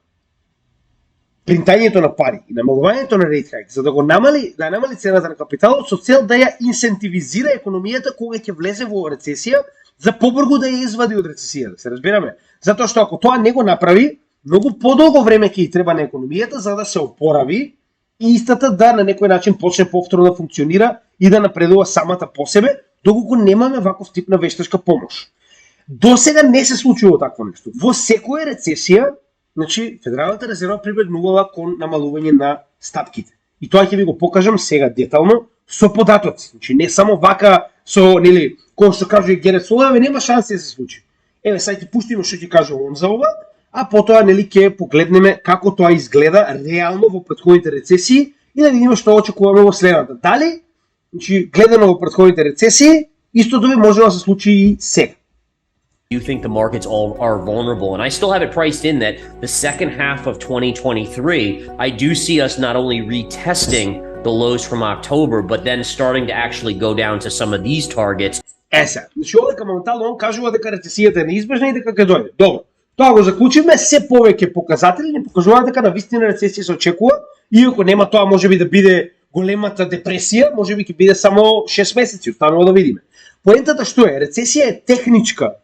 принтањето на пари и намалувањето на рейт хајк, за да го намали цената на капиталот со цел да ја инсентивизира економијата кога ќе влезе во рецесија, за побрзо да ја извади од рецесија, да се разбираме. Затоа што ако тоа не го направи, многу подолго време ќе и треба на економијата за да се опорави и истата да на некој начин почне повторно да функционира и да напредува самата по себе, доколку немаме ваков тип на вештачка помош. До сега не се случило такво нешто. Во секоја рецесија, значи Федералната резерва прибегнувала кон намалување на стапките. И тоа ќе ви го покажам сега детално со податоци. Значи не само вака со, нели, кој што кажува Герет Солове, нема шанси да се случи. Еве сега ќе пуштиме што ќе кажа он за ова, а потоа нели ќе погледнеме како тоа изгледа реално во претходните рецесии и да видиме што очекуваме во следната. Дали, значи гледано во претходните рецесии, истото би можело да се случи и сега. You think the markets all are vulnerable, and I still have it priced in that the second half of 2023, I do see us not only retesting the lows from October, but then starting to actually go down to some of these targets. Сега, значи овде моментално он кажува дека рецесијата е неизбежна и дека ќе дојде. Добро. Тоа го заклучивме, се повеќе показатели ни покажуваат дека навистина рецесија се очекува, иако нема тоа можеби да биде големата депресија, можеби ќе биде само 6 месеци, останува да видиме. Поентата што е, рецесија е техничка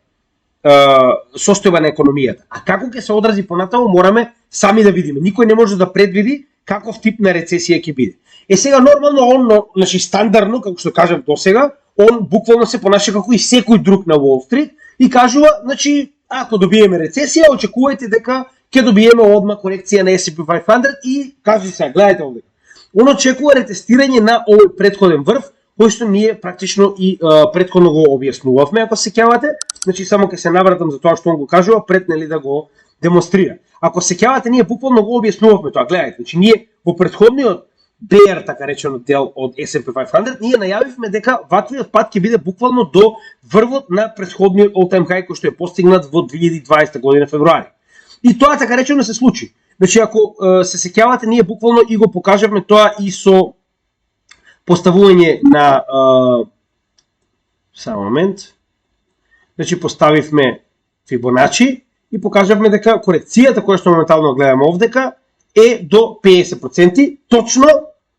состојба на економијата. А како ќе се одрази понатаму мораме сами да видиме. Никој не може да предвиди каков тип на рецесија ќе биде. Сега нормално он, значи стандардно, како што кажам досега, он буквално се понаша како и секој друг на Wall Street и кажува, значи ако добиеме рецесија, очекувајте дека ќе добиеме одма корекција на S&P 500 и кажи сега, гледајте овде. Он очекува ретестирање на овој претходен врв, кој што ние практично и претходно го објаснувавме, ако се сеќавате. Значи само ќе се навратам за тоа што он го кажува пред нели да го демонстрира. Ако се сеќавате, ние буквално го објаснувавме тоа. Гледајте, значи ние во претходниот bear, така речено, дел од S&P 500, ние најавивме дека ваквиот пат ќе биде буквално до врвот на претходниот all-time high кој што е постигнат во 2020 година февруари. И тоа така речено се случи. Значи ако се сеќавате, ние буквално и го покажавме тоа и со поставување на само момент. Значи поставивме Фибоначи и покажавме дека корекцијата која што моментално гледаме овдека е до 50%, точно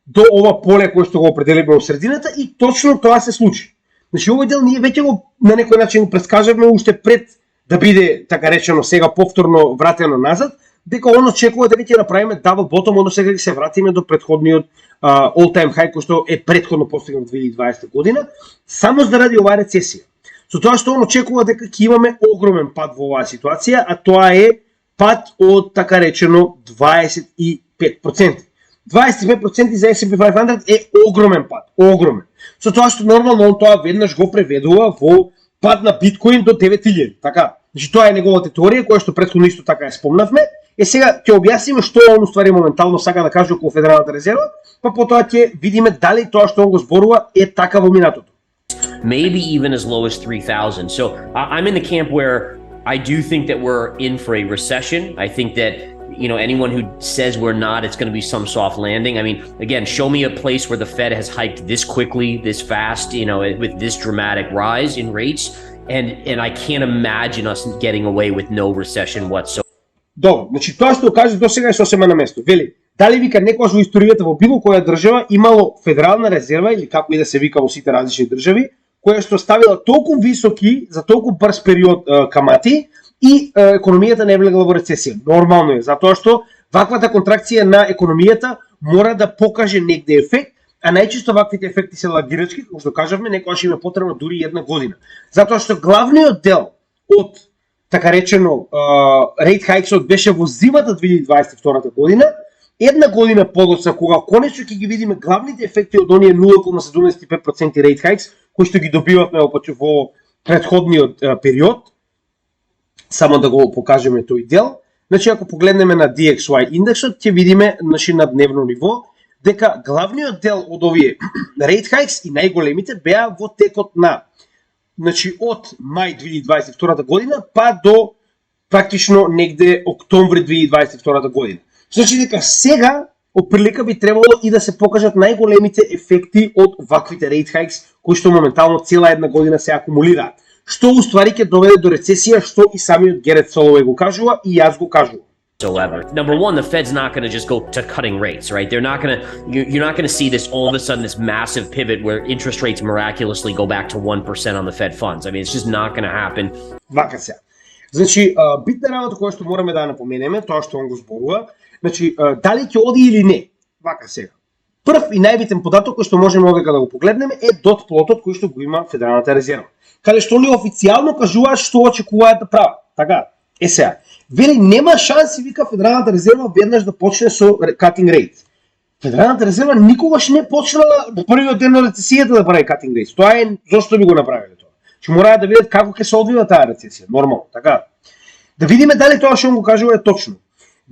до ова поле кое што го определивме во средината и точно тоа се случи. Значи овој дел ние веќе го на некој начин го предскажавме уште пред да биде така речено сега повторно вратено назад, дека он очекува дека ќе направиме double bottom, односно сега ќе се вратиме до претходниот all time high кој што е претходно постигнат 2020 година, само заради оваа рецесија. Со тоа што он очекува дека ќе имаме огромен пад во оваа ситуација, а тоа е пад од така речено 25%. 25% за S&P 500 е огромен пад, огромен. Со тоа што нормално он тоа веднаш го преведува во пад на биткоин до 9000, така. Значи тоа е неговата теорија која што претходно исто така ја спомнавме. Сега ќе објасниме што он уствари моментално сака да каже околу Федералната резерва, па потоа ќе видиме дали тоа што он го зборува е така во минатото. Maybe even as low as 3,000. So I'm in the camp where I do think that we're in for a recession. I think that, you know, anyone who says we're not, it's going to be some soft landing. I mean, again, show me a place where the Fed has hiked this quickly, this fast, you know, with this dramatic rise in rates. And I can't imagine us getting away with no recession whatsoever. Добро, значи тоа што каже досега е сосема на место. Вели, дали вика некогаш во историјата во било која држава имало Федерална резерва или како и да се вика во сите различни држави, која што ставила толку високи за толку брз период камати и економијата не влегла во рецесија. Нормално е, затоа што ваквата контракција на економијата мора да покаже негде ефект, а најчесто ваквите ефекти се лагирачки, како што кажавме, некогаш им е потребно дури една година. Затоа што главниот дел од така речено рейт хајксот беше во зимата 2022 година, една година подоцна кога конечно ќе ги видиме главните ефекти од оние 0,75% рейт хајкс кои што ги добивавме во претходниот период. Само да го покажеме тој дел. Значи ако погледнеме на DXY индексот, ќе видиме на дневно ниво дека главниот дел од овие rate hikes и најголемите беа во текот на, значи од мај 2022 година па до практично негде октомври 2022 година. Значи дека сега оприлика би требало и да се покажат најголемите ефекти од ваквите rate hikes кои што моментално цела една година се акумулираат. Што уствари ќе доведе до рецесија, што и самиот Герет Соловеј го кажува и јас го кажувам. Whatsoever. Number one, the Fed's not going to just go to cutting rates, right? They're not going to, you're not going to see this all of a sudden, this massive pivot where interest rates miraculously go back to 1% on the Fed funds. I mean, it's just not going to happen. Вака се. Значи, битна работа која што мораме да напоменеме, тоа што он го зборува, значи, дали ќе оди или не, вака сега. Прв и најбитен податок кој што можеме овека да го погледнеме е дот плотот кој што го има Федералната резерва. Каде што они официјално кажуваат што очекуваат да прават. Така, сега. Вели нема шанси, вика Федералната резерва веднаш да почне со cutting rates. Федералната резерва никогаш не почнала во првиот ден на рецесијата да прави cutting rates. Тоа е зошто би го направиле тоа. Че мораат да видат како ќе се одвива таа рецесија, нормално, така. Да видиме дали тоа што го кажува е точно.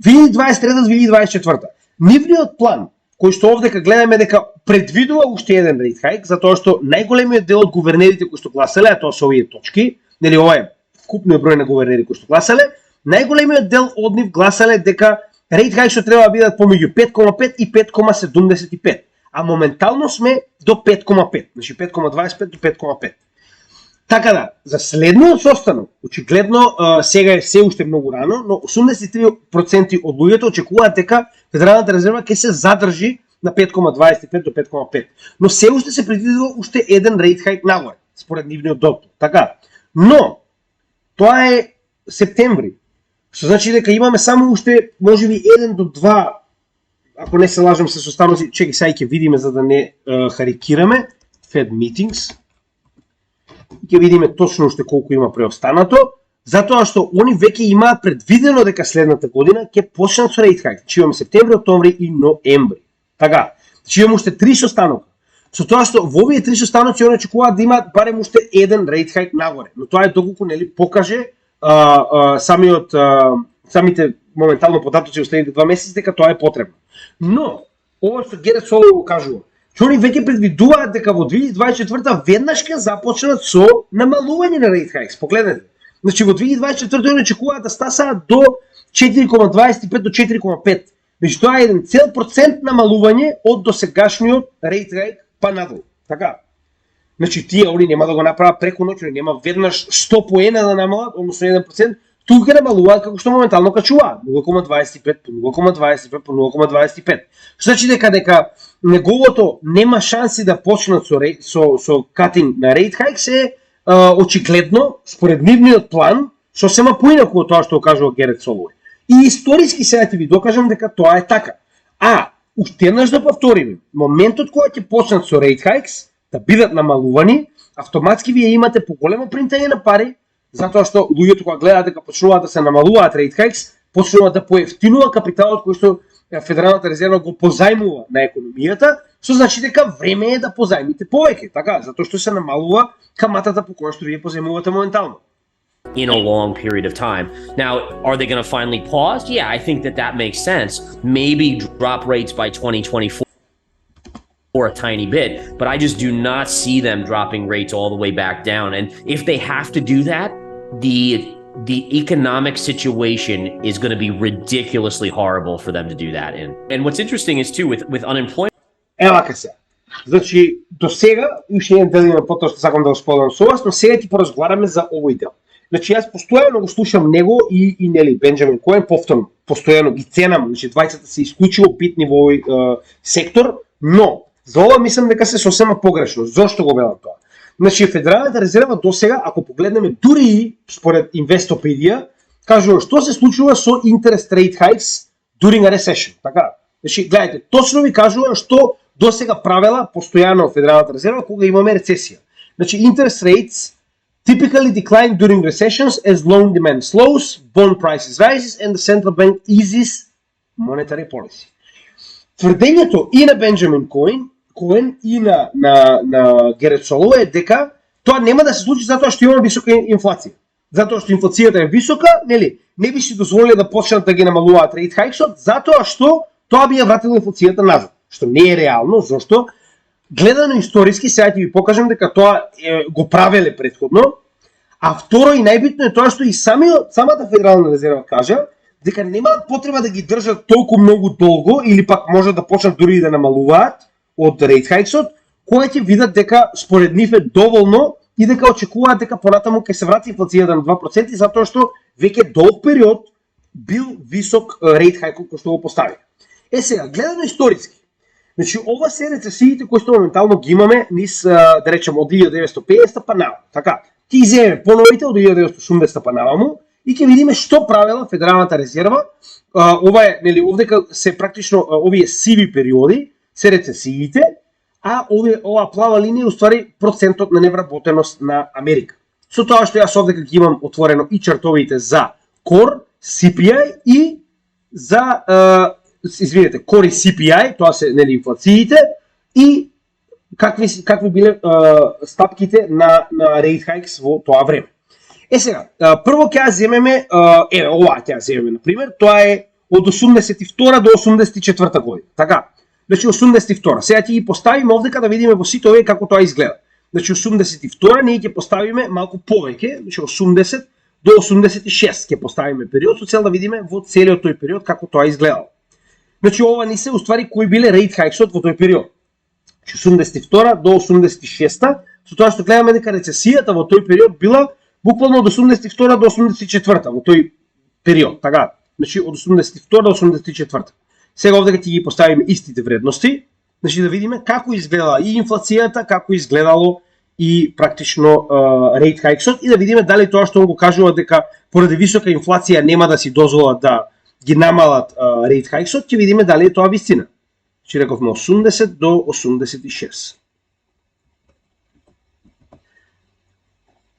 2023-2024. Нивниот план кој што овдека гледаме дека предвидува уште еден rate hike, затоа што најголемиот дел од гувернерите кои што гласале, а тоа се овие точки, нели ова е вкупниот број на гувернери кои што гласале, најголемиот дел од нив гласале дека rate hike што треба да бидат помеѓу 5,5 и 5,75, а моментално сме до 5,5, значи 5,25 до 5,5. Така да, за следниот состанок, очигледно сега е се уште многу рано, но 83% од луѓето очекуваат дека Федералната резерва ќе се задржи на 5,25 до 5,5. Но се уште се предвидува уште еден rate hike нагоре, според нивниот доктор. Така. Но тоа е септември. Што значи дека имаме само уште можеби 1 до 2, ако не се лажам се состаноци, чеки сега ќе видиме за да не харикираме, Fed meetings. Ќе видиме точно уште колку има преостанато, затоа што они веќе имаат предвидено дека следната година ќе почнат со rate hike. Значи имаме септември, октомври и ноември. Така, значи имаме уште 3 состанока. Со тоа што во овие 3 состаноци они очекуваат да имаат барем уште еден rate hike нагоре. Но тоа е доколку нели покаже самите моментално податоци од следните 2 месеци дека тоа е потребно. Но ова што Герет Соловеј го кажува, че они веќе предвидуваат дека во 2024 веднаш ќе започнат со намалување на rate hikes. Погледнете. Значи во 2024 они очекуваат да стасаат до 4,25 до 4,5. Значи тоа е еден цел процент намалување од досегашниот rate hike па надолу. Така. Значи тие они нема да го направат преку ноќ, нема веднаш 100 поена да намалат, односно 1%, тука ќе намалуваат како што моментално качуваат 0,25 по 0,25 по 0,25. Што значи дека неговото нема шанси да почнат со cutting на rate hikes е очигледно според нивниот план сосема поинаку од тоа што кажува Герет Соловеј. И историски сега ќе ви докажам дека тоа е така. А уште еднаш да повториме, моментот кога ќе почнат со rate hikes да бидат намалувани, автоматски вие имате поголемо принтање на пари, затоа што луѓето кога гледаат дека почнуваат да се намалуваат rate hikes, почнуваат да поевтинува капиталот кој што Федералната резерва го позајмува на економијата, што значи дека време е да позајмите повеќе, така, затоа што се намалува каматата по која што вие позајмувате моментално. In a long period of time. Now, are they going to finally pause? Yeah, I think that makes sense. Maybe drop rates by 2024 a tiny bit, but I just do not see them dropping rates all the way back down. And if they have to do that, the economic situation is going to be ridiculously horrible for them to do that in. And what's interesting is too with unemployment. Вака се. Значи, до сега, уште еден дел има потоа што сакам да го споделам со вас, но сега ќе поразговараме за овој дел. Значи, јас постојано го слушам него и нели Бенџамин Коен, повторно, постојано ги ценам, значи двајцата се исклучиво битни во овој сектор, но за ова мислам дека се сосема погрешно. Зошто го велам тоа? Значи, Федералната резерва до сега, ако погледнеме дури и според Investopedia, кажува што се случува со interest rate hikes during a recession. Така. Значи, гледайте, точно ви кажува што до сега правела постојано Федералната резерва кога имаме рецесија. Значи, interest rates typically decline during recessions as loan demand slows, bond prices rises and the central bank eases monetary policy. Тврдењето и на Бенџамин Коен и на Герет Соловеј е дека тоа нема да се случи затоа што имаме висока инфлација. Затоа што инфлацијата е висока, нели, не би си дозволиле да почнат да ги намалуваат rate hikes, затоа што тоа би ја вратило инфлацијата назад. што не е реално, зашто гледано историски, сега ќе ви покажам дека тоа го правеле претходно, а второ и најбитно е тоа што и самата Федерална резерва кажа дека немаат потреба да ги држат толку многу долго или пак може да почнат дури и да намалуваат од рейт хајксот, кога ќе видат дека според нив е доволно и дека очекуваат дека понатаму ќе се врати инфлацијата на 2%, затоа што веќе долг период бил висок рейт хајкот кој што го постави. Сега, гледано историски, значи ова се рецесиите кои што моментално ги имаме низ, да речем, од 1950 па наваму. Така, ќе иземе поновите од 1980 па наваму и ќе видиме што правела Федералната резерва. Ова е, нели, овдека се практично овие сиви периоди, се рецесиите, а ова плава линија е уствари процентот на невработеност на Америка. Со тоа што јас овдека ги имам отворено и чартовите за Core, CPI и за извинете, Core и CPI, тоа се нели инфлациите и какви биле стапките на rate hikes во тоа време. Сега, прво ќе ја земеме, ова ќе ја земеме на пример, тоа е од 82 до 84 година. Така, значи 82. Сега ќе ги поставиме овдека да видиме во сите овие како тоа изгледа. Значи 82 ние ќе поставиме малку повеќе, значи 80 до 86 ќе поставиме период со цел да видиме во целиот тој период како тоа изгледало. Значи ова ни се уствари кои биле рейт хајксот во тој период. 82 до 86, со тоа што гледаме дека рецесијата во тој период била буквално од 82 до 84 во тој период, така. Значи од 82 до 84. Сега овде ќе ги поставиме истите вредности, значи да видиме како изгледала и инфлацијата, како изгледало и практично рейт хајксот и да видиме дали тоа што го кажува дека поради висока инфлација нема да си дозволат да ги намалат рейт хајксот, ќе видиме дали е тоа вистина. Че рековме 80 до 86.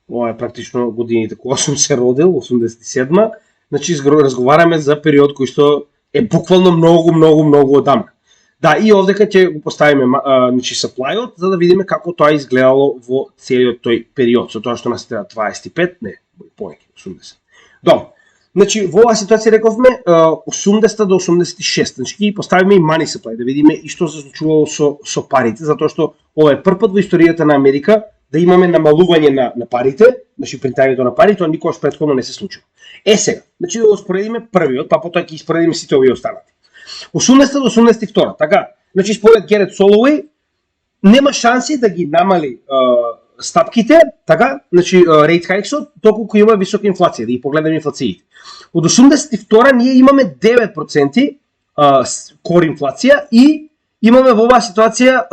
Ова е практично годините кога сум се родил, 87. Значи разговараме за период кој што е буквално многу одамна. Да, и овдека ќе го поставиме значи supply-от за да видиме како тоа изгледало во целиот тој период, со тоа што нас треба 25, не, повеќе, 80. Добро. Значи во оваа ситуација рековме 80 до 86, значи ќе поставиме и money supply да видиме и што се случувало со парите, затоа што ова е прв пат во историјата на Америка да имаме намалување на парите, значи принтањето на пари, тоа никогаш претходно не се случува. Сега, значи да го споредиме првиот, па потоа ќе испоредиме сите овие останати. 80 до 82, така, значи според Герет Солоуеј нема шанси да ги намали стапките, така, значи рейт хајксот, толку кој има висока инфлација, да ги погледнеме инфлациите. Од 82 ние имаме 9% кор инфлација и имаме во оваа ситуација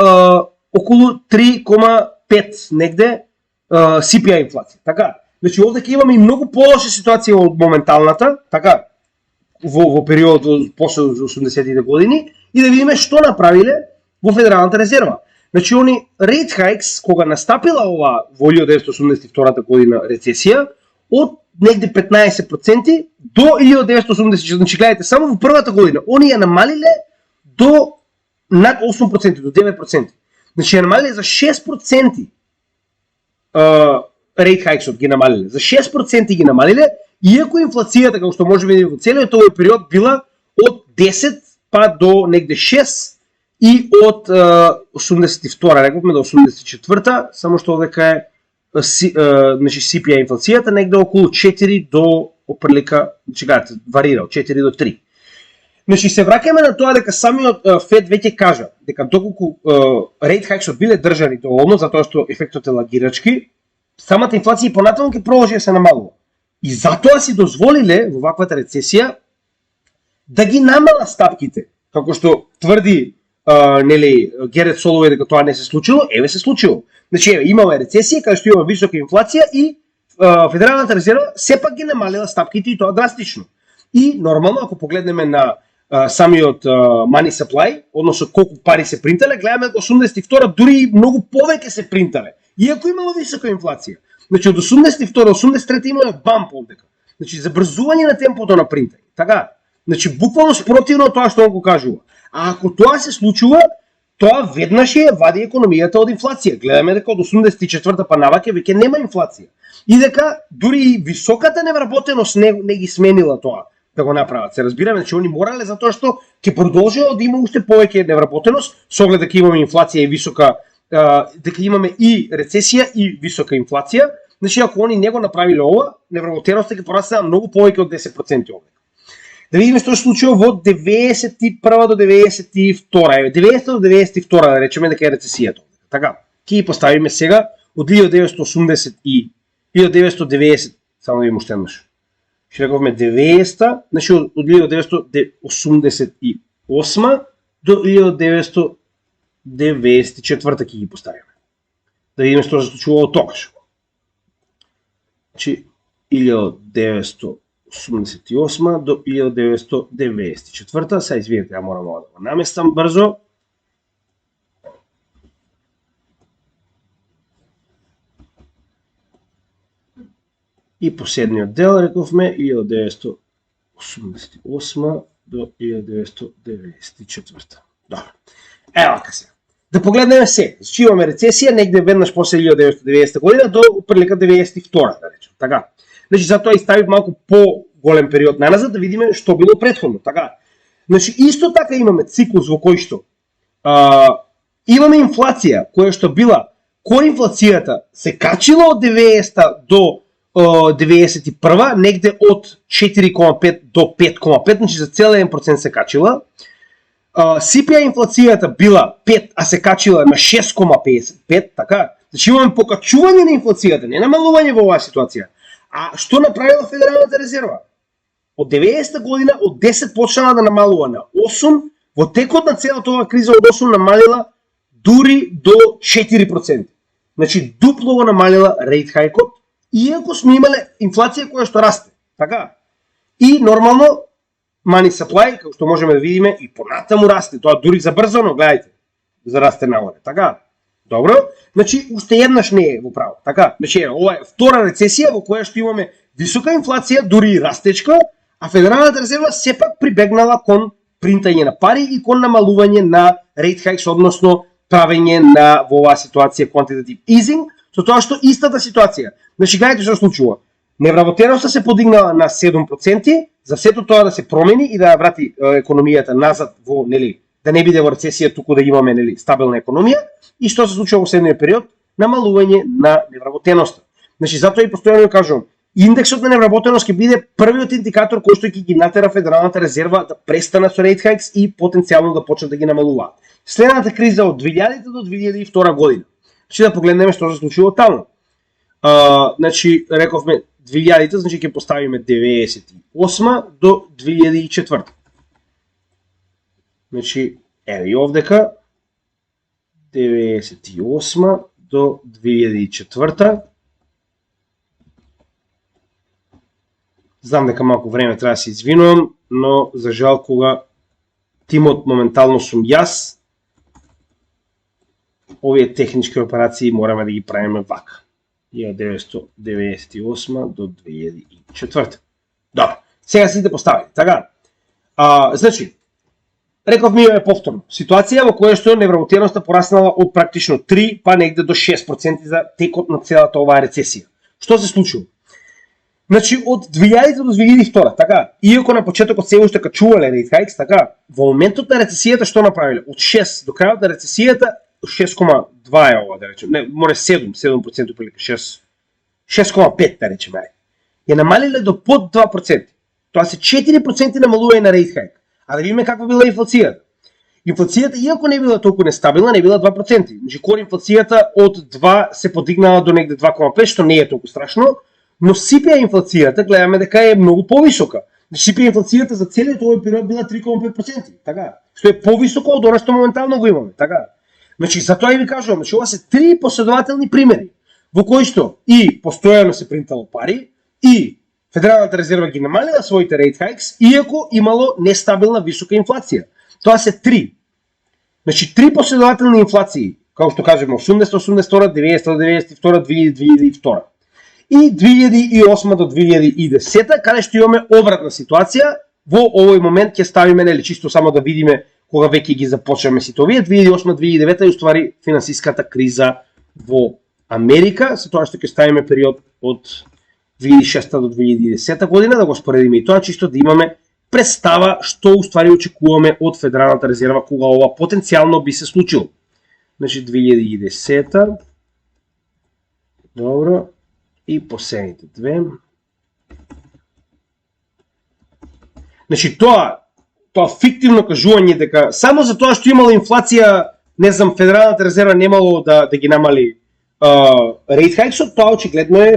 околу 3,5 негде CPI инфлација. Така, значи овде ќе имаме и многу полоша ситуација од моменталната, така, во периодот после 80-тите години и да видиме што направиле во Федералната резерва. Значи они рейт хајкс кога настапила ова во 1982 година рецесија од негде 15% до 1984, значи гледате само во првата година они ја намалиле до над 8%, до 9%. Значи ја намалиле за 6% рейт хајксот ги намалиле. За 6% ги намалиле, иако инфлацијата, како што може видиме во целиот овој период, била од 10 па до негде 6 и од 82 рековме до 84, само што овдека е значи CPI инфлацијата негде околу 4 до опрлика, значи варира од 4 до 3. Значи се враќаме на тоа дека самиот Фед веќе кажа дека доколку рейт хајксот биле држани доволно затоа што ефектот е лагирачки, самата инфлација понатаму ќе продолжи да се намалува. И затоа си дозволиле во ваквата рецесија да ги намала стапките, како што тврди нели Герет Солоуеј дека тоа не се случило, се случило. Значи имаме рецесија каде што има висока инфлација и Федералната резерва сепак ги намалила стапките и тоа драстично. И нормално ако погледнеме на самиот money supply, односно колку пари се принтале, гледаме 82 дури многу повеќе се принтале. Иако имало висока инфлација. Значи од 82 до 83 имаме бамп овдека. Значи забрзување на темпото на принтање. Така, значи буквално спротивно тоа што он го кажува. А ако тоа се случува, тоа веднаш ја вади економијата од инфлација. Гледаме дека од 84 па наваќе веќе нема инфлација. И дека дури и високата невработеност не ги сменила тоа. да го направат. Се разбираме, значи они морале затоа што ќе продолжува да има уште повеќе невработеност, со оглед дека имаме инфлација и висока, дека имаме и рецесија и висока инфлација. Значи ако они не го направиле ова, невработеноста ќе порасне многу повеќе од 10% овде. Да видиме што се случува во 91 до 92, 90 до 92, да речеме дека е рецесијата. Така, ќе ги поставиме сега од 1980 и 1990, само да видим уште еднаш. Ще рековме 90, значи од 1988 до 1994 ќе ги поставиме. Да видиме што се случува од тогаш. Значи 1988 до 1994, сега извинете, ја морам да го наместам брзо. И последниот дел рековме 1988 до 1994. Добро. Ева се. Да погледнеме се. Значи имаме рецесија негде веднаш после 1990 година до прилика 92, да речем. Така. Значи затоа и ставив малку по-голем период наназад да видиме што било претходно. Така. Значи исто така имаме циклус во кој што имаме инфлација која што била кор инфлацијата се качила од 90 до 91 негде од 4,5 до 5,5, значи за цел 1% се качила. CPI инфлацијата била 5, а се качила на 6,55, така? Значи имаме покачување на инфлацијата, не намалување во оваа ситуација. А што направила Федералната резерва? Од 90 година од 10 почнала да намалува на 8, во текот на целата оваа криза од 8 намалила дури до 4%. Значи дупло го намалила рейт хајкот, иако сме имале инфлација која што расте, така? И нормално money supply, како што можеме да видиме, и понатаму расте, тоа дури забрзано, гледајте, за расте нагоре, така? Добро? Значи, уште еднаш не е во право, така? Значи, ова е втора рецесија во која што имаме висока инфлација, дури и растечка, а Федералната резерва сепак прибегнала кон принтање на пари и кон намалување на rate hikes, односно правење на во оваа ситуација quantitative easing, со тоа што истата ситуација. Значи, гледајте што случува. Невработеноста се подигнала на 7%, за сето тоа да се промени и да врати економијата назад во, нели, да не биде во рецесија, туку да имаме, нели, стабилна економија. И што се случува во следниот период? Намалување на невработеноста. Значи, затоа и постојано кажувам, индексот на невработеност ќе биде првиот индикатор кој што ќе ги натера Федералната резерва да престанат со rate hikes и потенцијално да почнат да ги намалуваат. Следната криза од 2000 до 2002 година. Значи да погледнеме што се случува таму. Значи, рековме 2000, значи ќе поставиме 98 до 2004. Значи, еве и овдека 98 до 2004. Знам дека малку време треба да се извинувам, но за жал кога тимот моментално сум јас, овие технички операции мораме да ги правиме вака. 1998 до 2004. Добро, сега сите поставени. Така, значи, рековме имаме повторно ситуација во која што невработеноста пораснала од практично 3 па негде до 6% за текот на целата оваа рецесија. Што се случува? Значи, од 2000 до 2002, така, иако на почетокот се уште качувале rate hikes, така, во моментот на рецесијата што направиле? Од 6 до крајот на рецесијата 6,2 е ова, да речем, не, море 7% прилика, 6,5 да речем, ја намалиле до под 2%. Тоа се 4% намалување на rate hike. А да видиме каква била инфлацијата. Инфлацијата, иако не била толку нестабилна, не била 2%. Значи, кор инфлацијата од 2 се подигнала до негде 2,5, што не е толку страшно, но CPI инфлацијата, гледаме дека е многу повисока. CPI инфлацијата за целиот овој период била 3,5%, така, што е повисоко од она што моментално го имаме, така. Значи, затоа и ви кажувам, значи, ова се три последователни примери, во кои што и постојано се принтало пари, и Федералната резерва ги намалила своите rate hikes, иако имало нестабилна висока инфлација. Тоа се три. Значи, три последователни инфлации, како што кажеме, 80-82, 90-92, 2000-2002. И 2008 до 2010, каде што имаме обратна ситуација, во овој момент ќе ставиме, нели, чисто само да видиме кога веќе ги започнеме сите овие, 2008-2009 и уствари финансиската криза во Америка, со тоа што ќе ставиме период од 2006 до 2010 година, да го споредиме и тоа, чисто да имаме представа што уствари очекуваме од Федералната резерва кога ова потенцијално би се случило. Значи 2010. Добро. И последните две. Значи тоа фиктивно кажување дека само за тоа што имало инфлација, не знам, Федералната резерва немало да ги намали рейт хайксот, тоа очигледно е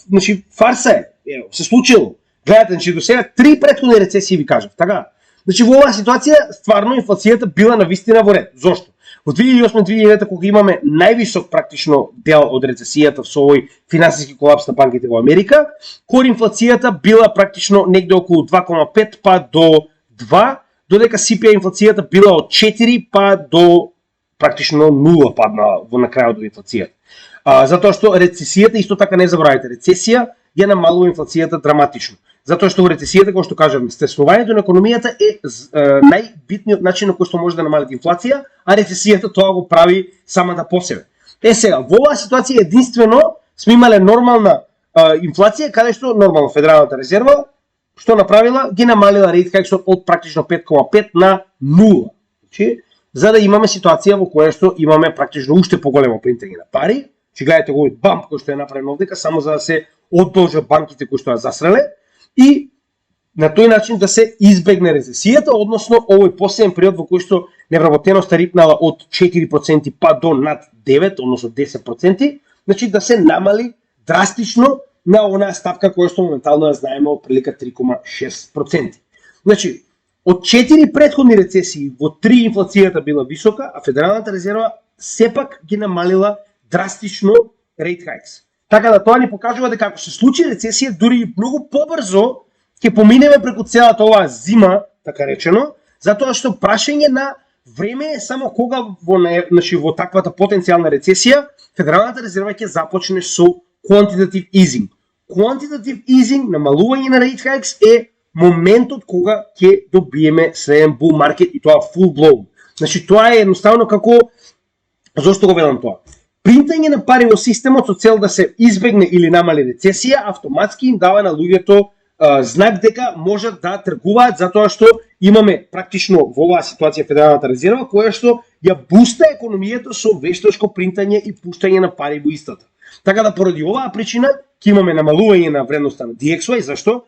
значи фарса е. Ево, се случило. Гледате, значи до сега 3 претходни рецесии ви кажав, така? Значи во оваа ситуација стварно инфлацијата била навистина во ред. Зошто? Во 2008-2009 кога имаме највисок практично дел од рецесијата со овој финансиски колапс на банките во Америка, кор инфлацијата била практично негде околу 2,5 па до 2, додека CPI инфлацијата била од 4 па до практично 0 падна на крајот од инфлацијата. Затоа што рецесијата, исто така не заборавајте, рецесија ја намалува инфлацијата драматично. Затоа што во рецесијата, како што кажам, стеснувањето на економијата е најбитниот начин на кој што може да намалите инфлација, а рецесијата тоа го прави самата по себе. Сега, во оваа ситуација единствено сме имале нормална инфлација, каде што нормално Федералната резерва што направила, ги намалила рейт хайксот од практично 5,5 на 0. Значи, за да имаме ситуација во која што имаме практично уште поголемо принтање на пари, че гледате овој бамп кој што е направен овдека само за да се одолжат банките кои што ја засреле и на тој начин да се избегне рецесијата, односно овој последен период во кој што невработеноста рипнала од 4% па до над 9, односно 10%, значи да се намали драстично на онаа стапка која што моментално ја знаеме од прилика 3,6%. Значи, од 4 претходни рецесии во 3 инфлацијата била висока, а Федералната резерва сепак ги намалила драстично рейт хайкс. Така да тоа ни покажува дека ако се случи рецесија, дури и многу побрзо ќе поминеме преку целата оваа зима, така речено, затоа што прашање на време е само кога во таквата потенцијална рецесија Федералната резерва ќе започне со quantitative easing. Quantitative easing, намалување на rate hikes е моментот кога ќе добиеме среден bull market и тоа full blown. Значи тоа е едноставно како, зошто го велам тоа? Принтање на пари во системот со цел да се избегне или намали рецесија, автоматски им дава на луѓето знак дека можат да тргуваат затоа што имаме практично во оваа ситуација Федералната резерва која што ја буста економијата со вештачко принтање и пуштање на пари во истата. Така да поради оваа причина ќе имаме намалување на вредноста на DXY, зашто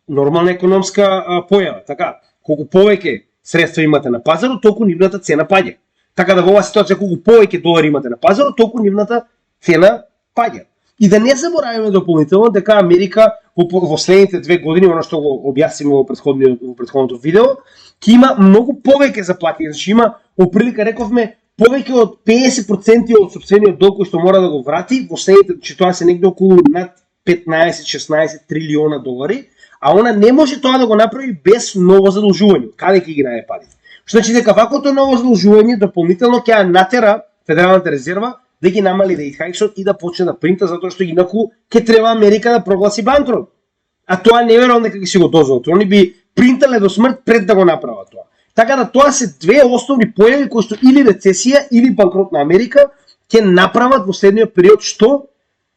нормална економска појава. Така, колку повеќе средства имате на пазарот, толку нивната цена паѓа. Така да во оваа ситуација колку повеќе долари имате на пазарот, толку нивната цена паѓа. И да не забораваме дополнително дека Америка во следните 2 години, оно што го објасниме во претходното видео, ќе има многу повеќе заплати. Значи има, оприлика рековме, повеќе од 50% од сопствениот долг кој што мора да го врати во следните, че тоа се негде околу над 15-16 трилиона долари, а она не може тоа да го направи без ново задолжување. Каде ќе ги најде парите? Што значи дека ваквото ново задолжување дополнително ќе ја натера Федералната резерва да ги намали рейт хайксот и да почне да принта, затоа што инаку ќе треба Америка да прогласи банкрот. А тоа не верувам дека ќе си го дозволат. Они би принтале до смрт пред да го направат тоа. Така да тоа се две основни појави кои што или рецесија или банкрот на Америка ќе направат во следниот период што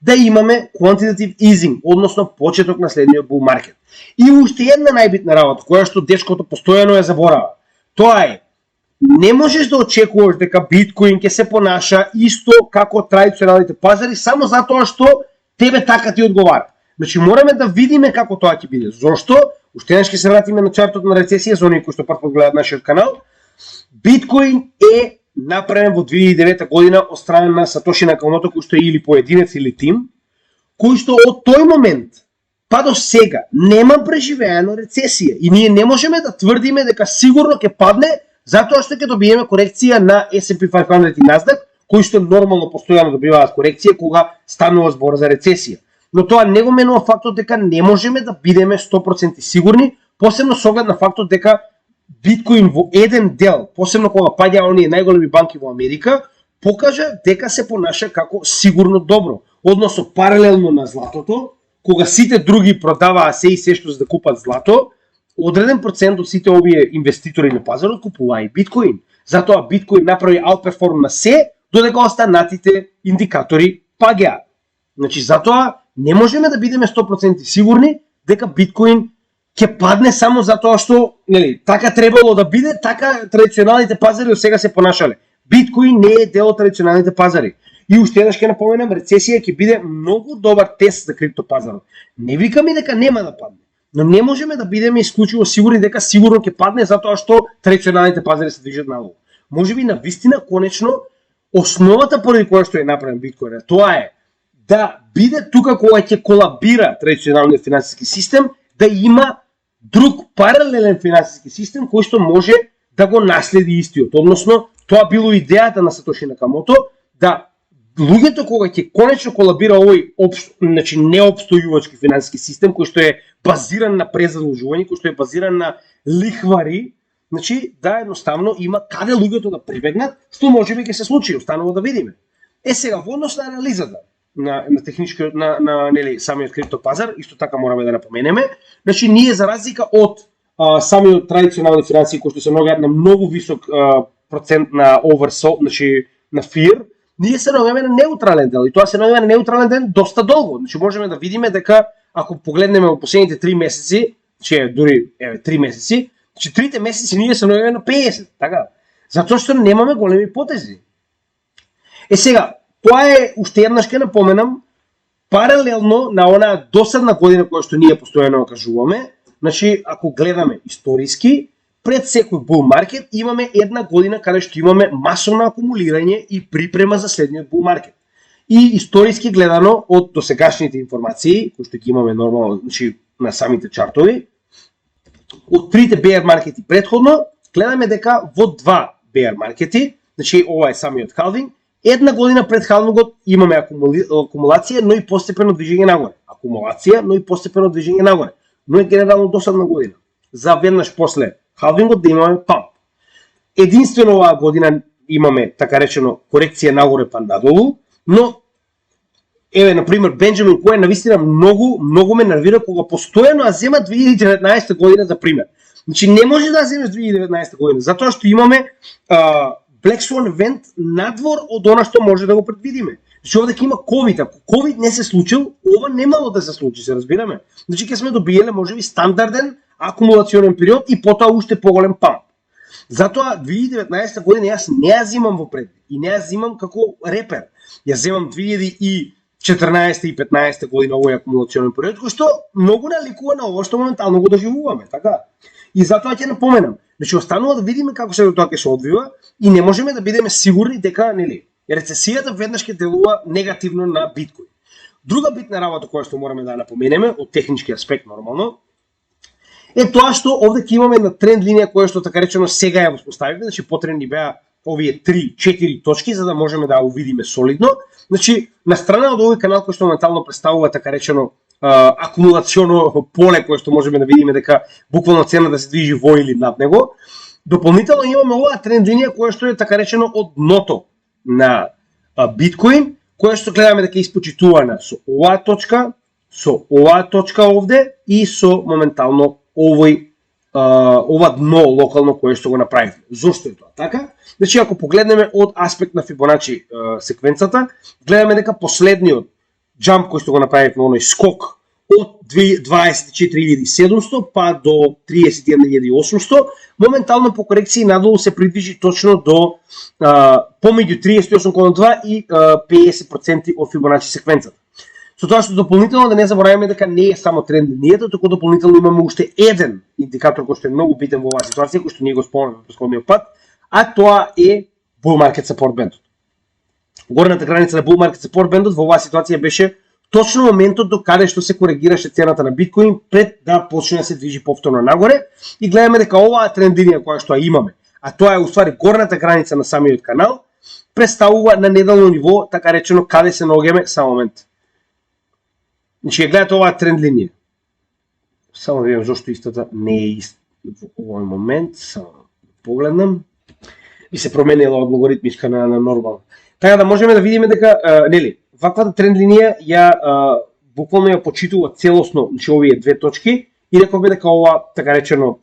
да имаме quantitative easing, односно почеток на следниот bull market. И уште една најбитна работа која што дечкото постојано ја заборава. Тоа е, не можеш да очекуваш дека биткоин ќе се понаша исто како традиционалните пазари само затоа што тебе така ти одговара. Значи мораме да видиме како тоа ќе биде. Зошто? Уште еднаш ќе се вратиме на чартот на рецесија за оние кои што прв гледаат нашиот канал. Биткоин е направен во 2009 година од страна на Сатоши Накамото, кој што е или поединец или тим, кој што од тој момент па до сега нема преживеано рецесија и ние не можеме да тврдиме дека сигурно ќе падне затоа што ќе добиеме корекција на S&P 500 и Nasdaq, кои што нормално постојано добиваат корекција кога станува збор за рецесија. Но тоа не го менува фактот дека не можеме да бидеме 100% сигурни, посебно со оглед на фактот дека биткоин во еден дел, посебно кога паѓа оние најголеми банки во Америка, покажа дека се понаша како сигурно добро, односно паралелно на златото, кога сите други продаваа се и се што за да купат злато, одреден процент од сите овие инвеститори на пазарот купуваа и биткоин. Затоа биткоин направи аутперформ на се, додека останатите индикатори паѓаа. Значи затоа не можеме да бидеме 100% сигурни дека биткоин ќе падне само затоа што, нели, така требало да биде, така традиционалните пазари од сега се понашале. Биткоин не е дел од традиционалните пазари. И уште еднаш ќе напоменам, рецесија ќе биде многу добар тест за криптопазарот. Не викаме дека нема да падне, но не можеме да бидеме исклучиво сигурни дека сигурно ќе падне затоа што традиционалните пазари се движат надолу. Можеби на вистина конечно основата поради која што е направен биткоин, тоа е да биде тука кога ќе колабира традиционалниот финансиски систем, да има друг паралелен финансиски систем кој што може да го наследи истиот. Односно, тоа било идејата на Сатоши Накамото, да луѓето кога ќе конечно колабира овој значи неопстојувачки финансиски систем кој што е базиран на презадолжување, кој што е базиран на лихвари, значи да едноставно има каде луѓето да прибегнат, што можеби ќе се случи, останува да видиме. Сега во однос на анализата на техничкиот на нели самиот криптопазар, исто така мораме да напоменеме, значи ние за разлика од самиот традиционални финансии кои што се наоѓаат на многу висок процент на oversold, значи на fear, ние се наоѓаме на неутрален дел и тоа се наоѓа на неутрален дел доста долго. Значи можеме да видиме дека ако погледнеме во последните 3 месеци, че дури 3 месеци, че 3 месеци ние се наоѓаме на 50, така? Затоа што немаме големи потези. Сега, тоа е уште еднаш ќе напоменам паралелно на онаа досадна година која што ние постојано кажуваме. Значи, ако гледаме историски, пред секој bull market имаме една година каде што имаме масовно акумулирање и припрема за следниот bull market. И историски гледано од досегашните информации, кои што ги имаме нормално, значи на самите чартови, од трите bear маркети претходно, гледаме дека во два bear маркети, значи ова е самиот халвинг, една година пред халвингот имаме акумулација, но и постепено движење нагоре. Акумулација, но и постепено движење нагоре. Но е генерално досадна година. За веднаш после халвингот да имаме памп. Единствено оваа година имаме така речено корекција нагоре па надолу, но еве на пример Бенџамин Коен навистина многу ме нервира кога постојано а зема 2019 година за пример. Значи не може да земеш 2019 година затоа што имаме Black Swan event надвор од она што може да го предвидиме. Значи овде ќе има ковид, ако ковид не се случил, ова немало да се случи, се разбираме. Значи ќе сме добиеле можеби стандарден акумулационен период и потоа уште поголем памп. Затоа 2019 година јас не ја зимам во пред и не ја зимам како репер. Ја земам 2014 и 15 година овој акумулационен период кој што многу наликува на ова што моментално го доживуваме, така? И затоа ќе напоменам, значи останува да видиме како се тоа ќе се одвива и не можеме да бидеме сигурни дека нели рецесијата веднаш ќе делува негативно на биткоин. Друга битна работа која што мораме да напоменеме од технички аспект нормално е тоа што овде ќе имаме на тренд линија која што така речено сега ја воспоставивме, значи потребни беа овие 3-4 точки за да можеме да го видиме солидно. Значи на страна од овој канал кој што моментално представува така речено акумулационо поле кое што можеме да видиме дека буквално цена да се движи во или над него. Дополнително имаме оваа тренд линија која што е така речено од дното на биткоин, која што гледаме дека е испочитувана со оваа точка овде и со моментално ова дно локално кое што го направивме. Зошто е тоа така? Значи ако погледнеме од аспект на Фибоначи секвенцата, гледаме дека последниот джамп кој што го направивме, оној скок од 24.700 па до 31.800, моментално по корекции надолу се придвижи точно до помеѓу 38,2 и 50% од Фибоначи секвенцата. Со тоа што дополнително да не забораваме дека не е само тренд линијата, туку дополнително имаме уште еден индикатор кој што е многу битен во оваа ситуација, кој што ние го спомнавме претходниот пат, а тоа е bull market support band-от. Горната граница на bull market support band-от во оваа ситуација беше точно моментот до каде што се коригираше цената на биткоин пред да почне да се движи повторно нагоре и гледаме дека оваа тренд линија која што ја имаме, а тоа е уствари горната граница на самиот канал, представува на неделно ниво, така речено каде се наоѓаме само момент. Значи ја гледате оваа тренд линија. Само да видам зошто истата не е ист во овој момент, само погледнам. И се променила од логаритмичка на нормална. Така да можеме да видиме дека нели ваквата тренд линија ја буквално ја почитува целосно, значи овие две точки и рековме дека ова така речено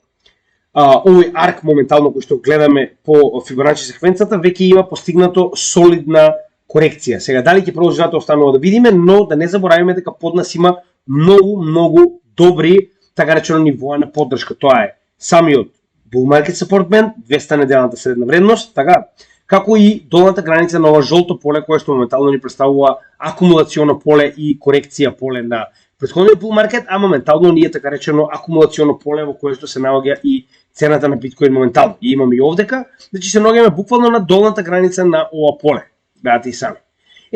овој арк моментално кој што гледаме по Фибоначи секвенцата веќе има постигнато солидна корекција. Сега дали ќе продолжи останува да видиме, но да не забораваме дека под нас има многу добри така речено нивоа на поддршка. Тоа е самиот bull market support band, 200 неделната средна вредност, така, како и долната граница на ова жолто поле кое што моментално ни представува акумулационо поле и корекција поле на претходниот bull market, а моментално ние така речено акумулационо поле во кое што се наоѓа и цената на биткоин моментално. И имаме и овдека, значи се наоѓаме буквално на долната граница на ова поле. Гледате и сами.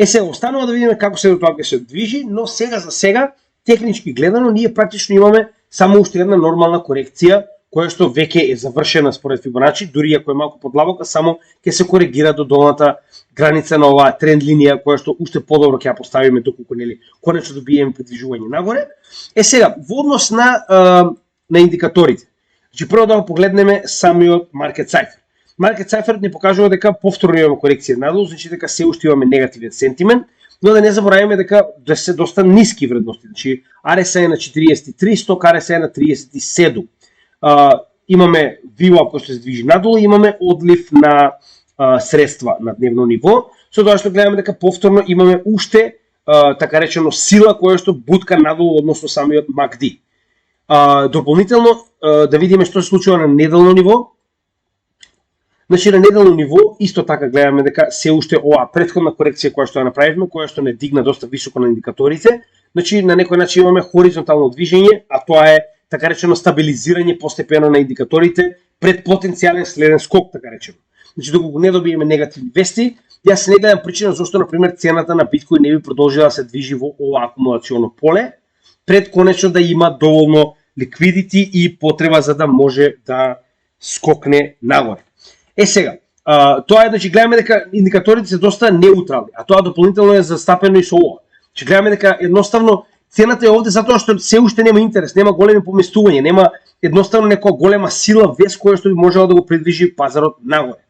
Сега останува да видиме како се до тоа ќе се движи, но сега за сега технички гледано ние практично имаме само уште една нормална корекција која што веќе е завршена според Фибоначи, дури ако е малку подлабока, само ќе се коригира до долната граница на оваа тренд линија која што уште подобро ќе ја поставиме доколку нели конечно добиеме придвижување нагоре. Сега во однос на индикаторите. Значи прво да го погледнеме самиот Market Cipher. Market Cipher ни покажува дека повторно имаме корекција надолу, значи дека се уште имаме негативен сентимент, но да не забораваме дека се доста ниски вредности. Значи RSI е на 43, сток RSI е на 37. Имаме VWAP кој се движи надолу, имаме одлив на средства на дневно ниво, со тоа што гледаме дека повторно имаме уште така речено сила која што бутка надолу односно самиот MACD. Дополнително да видиме што се случува на неделно ниво. Значи на неделно ниво исто така гледаме дека се уште оваа претходна корекција која што ја направивме, која што не дигна доста високо на индикаторите, значи на некој начин имаме хоризонтално движење, а тоа е така речено стабилизирање постепено на индикаторите пред потенцијален следен скок, така речено. Значи доколку не добиеме негативни вести, јас не гледам причина зашто на пример цената на биткоин не би продолжила да се движи во ова акумулационо поле, пред конечно да има доволно ликвидити и потреба за да може да скокне нагоре. Сега, тоа е, значи гледаме дека индикаторите се доста неутрални, а тоа дополнително е застапено и со ова. Значи гледаме дека едноставно цената е овде затоа што се уште нема интерес, нема големи поместување, нема едноставно некоја голема сила вес која што би можела да го придвижи пазарот нагоре.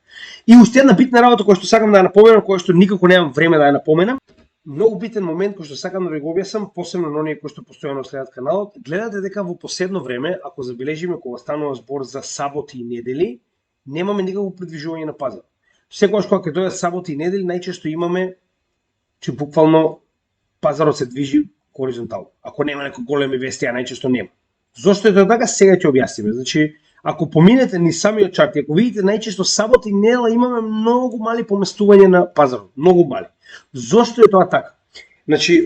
И уште една битна работа која што сакам да ја напоменам, која што никако немам време да ја напоменам, многу битен момент кој што сакам да ви го објаснам, посебно на оние кои што постојано следат каналот, гледате дека во последно време, ако забележиме кога станува збор за саботи и недели, немаме никакво придвижување на пазар. Секогаш кога ќе дојдат саботи и недели, најчесто имаме че буквално пазарот се движи хоризонтално. Ако нема некои големи вести, а најчесто нема. Зошто е тоа така, сега ќе објасниме. Значи, ако поминете ни самиот чарт, ако видите најчесто сабота и недела имаме многу мали поместување на пазарот, многу мали. Зошто е тоа така? Значи,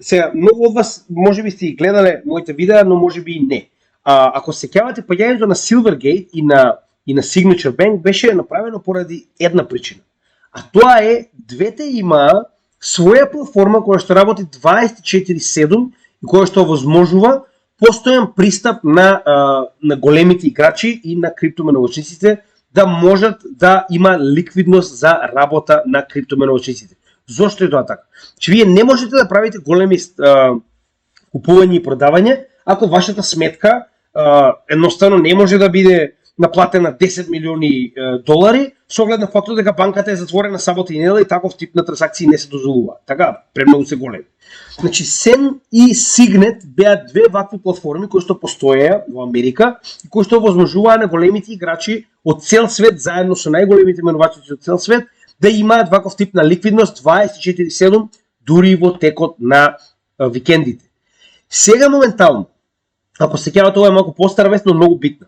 сега многу од вас можеби сте и гледале моите видеа, но можеби и не. Ако се сеќавате, паѓањето на Silvergate и на Signature Bank беше направено поради една причина. А тоа е, двете имаа своја платформа која што работи 24/7 и која што овозможува постојан пристап на големите играчи и на криптоменалочниците да можат да има ликвидност за работа на криптоменалочниците. Зошто е тоа така? Че вие не можете да правите големи купување и продавање ако вашата сметка едноставно не може да биде наплатена 10 милиони долари, со оглед на фактот дека банката е затворена сабота и недела и таков тип на трансакции не се дозволува. Така, премногу се големи. Значи, Sen и Signet беа две вакви платформи кои што постоеа во Америка и кои што овозможуваа на големите играчи од цел свет, заедно со најголемите менувачи од цел свет, да имаат ваков тип на ликвидност 24/7 дури во текот на викендите. Сега моментално, ако се сеќавате, ова е малку постара вест, но многу битна.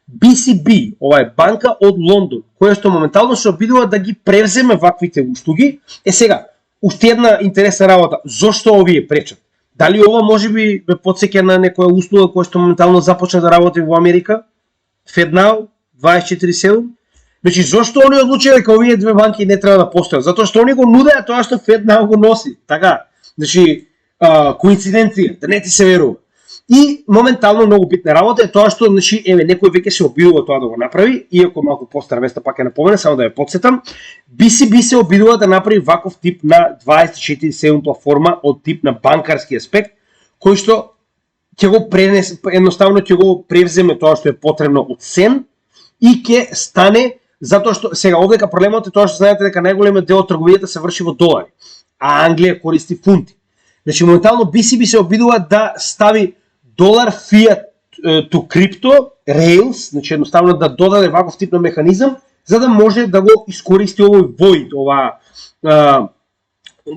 BCB, ова е банка од Лондон, која што моментално се обидува да ги превземе ваквите услуги. Сега, уште една интересна работа, зошто овие пречат? Дали ова можеби ме потсеќа на некоја услуга која што моментално започна да работи во Америка? FedNow 24/7? Значи, зошто они одлучиле дека овие две банки не треба да постојат? Затоа што они го нудеа тоа што FedNow го носи. Така, значи, коинциденција, да не ти се верува. И моментално многу битна работа е тоа што, значи, некој веќе се обидува тоа да го направи, иако малку постара веста пак ја напомене, само да ја потсетам. BCB се обидува да направи ваков тип на 24/7 платформа од тип на банкарски аспект, кој што ќе го пренесе, едноставно ќе го превземе тоа што е потребно од Sen и ќе стане, затоа што сега овдека проблемот е тоа што знаете дека најголемиот дел од трговијата се врши во долари, а Англија користи фунти. Значи моментално BCB се обидува да стави долар fiat to crypto rails, значи едноставно да додаде ваков тип на механизам за да може да го искористи овој void, ова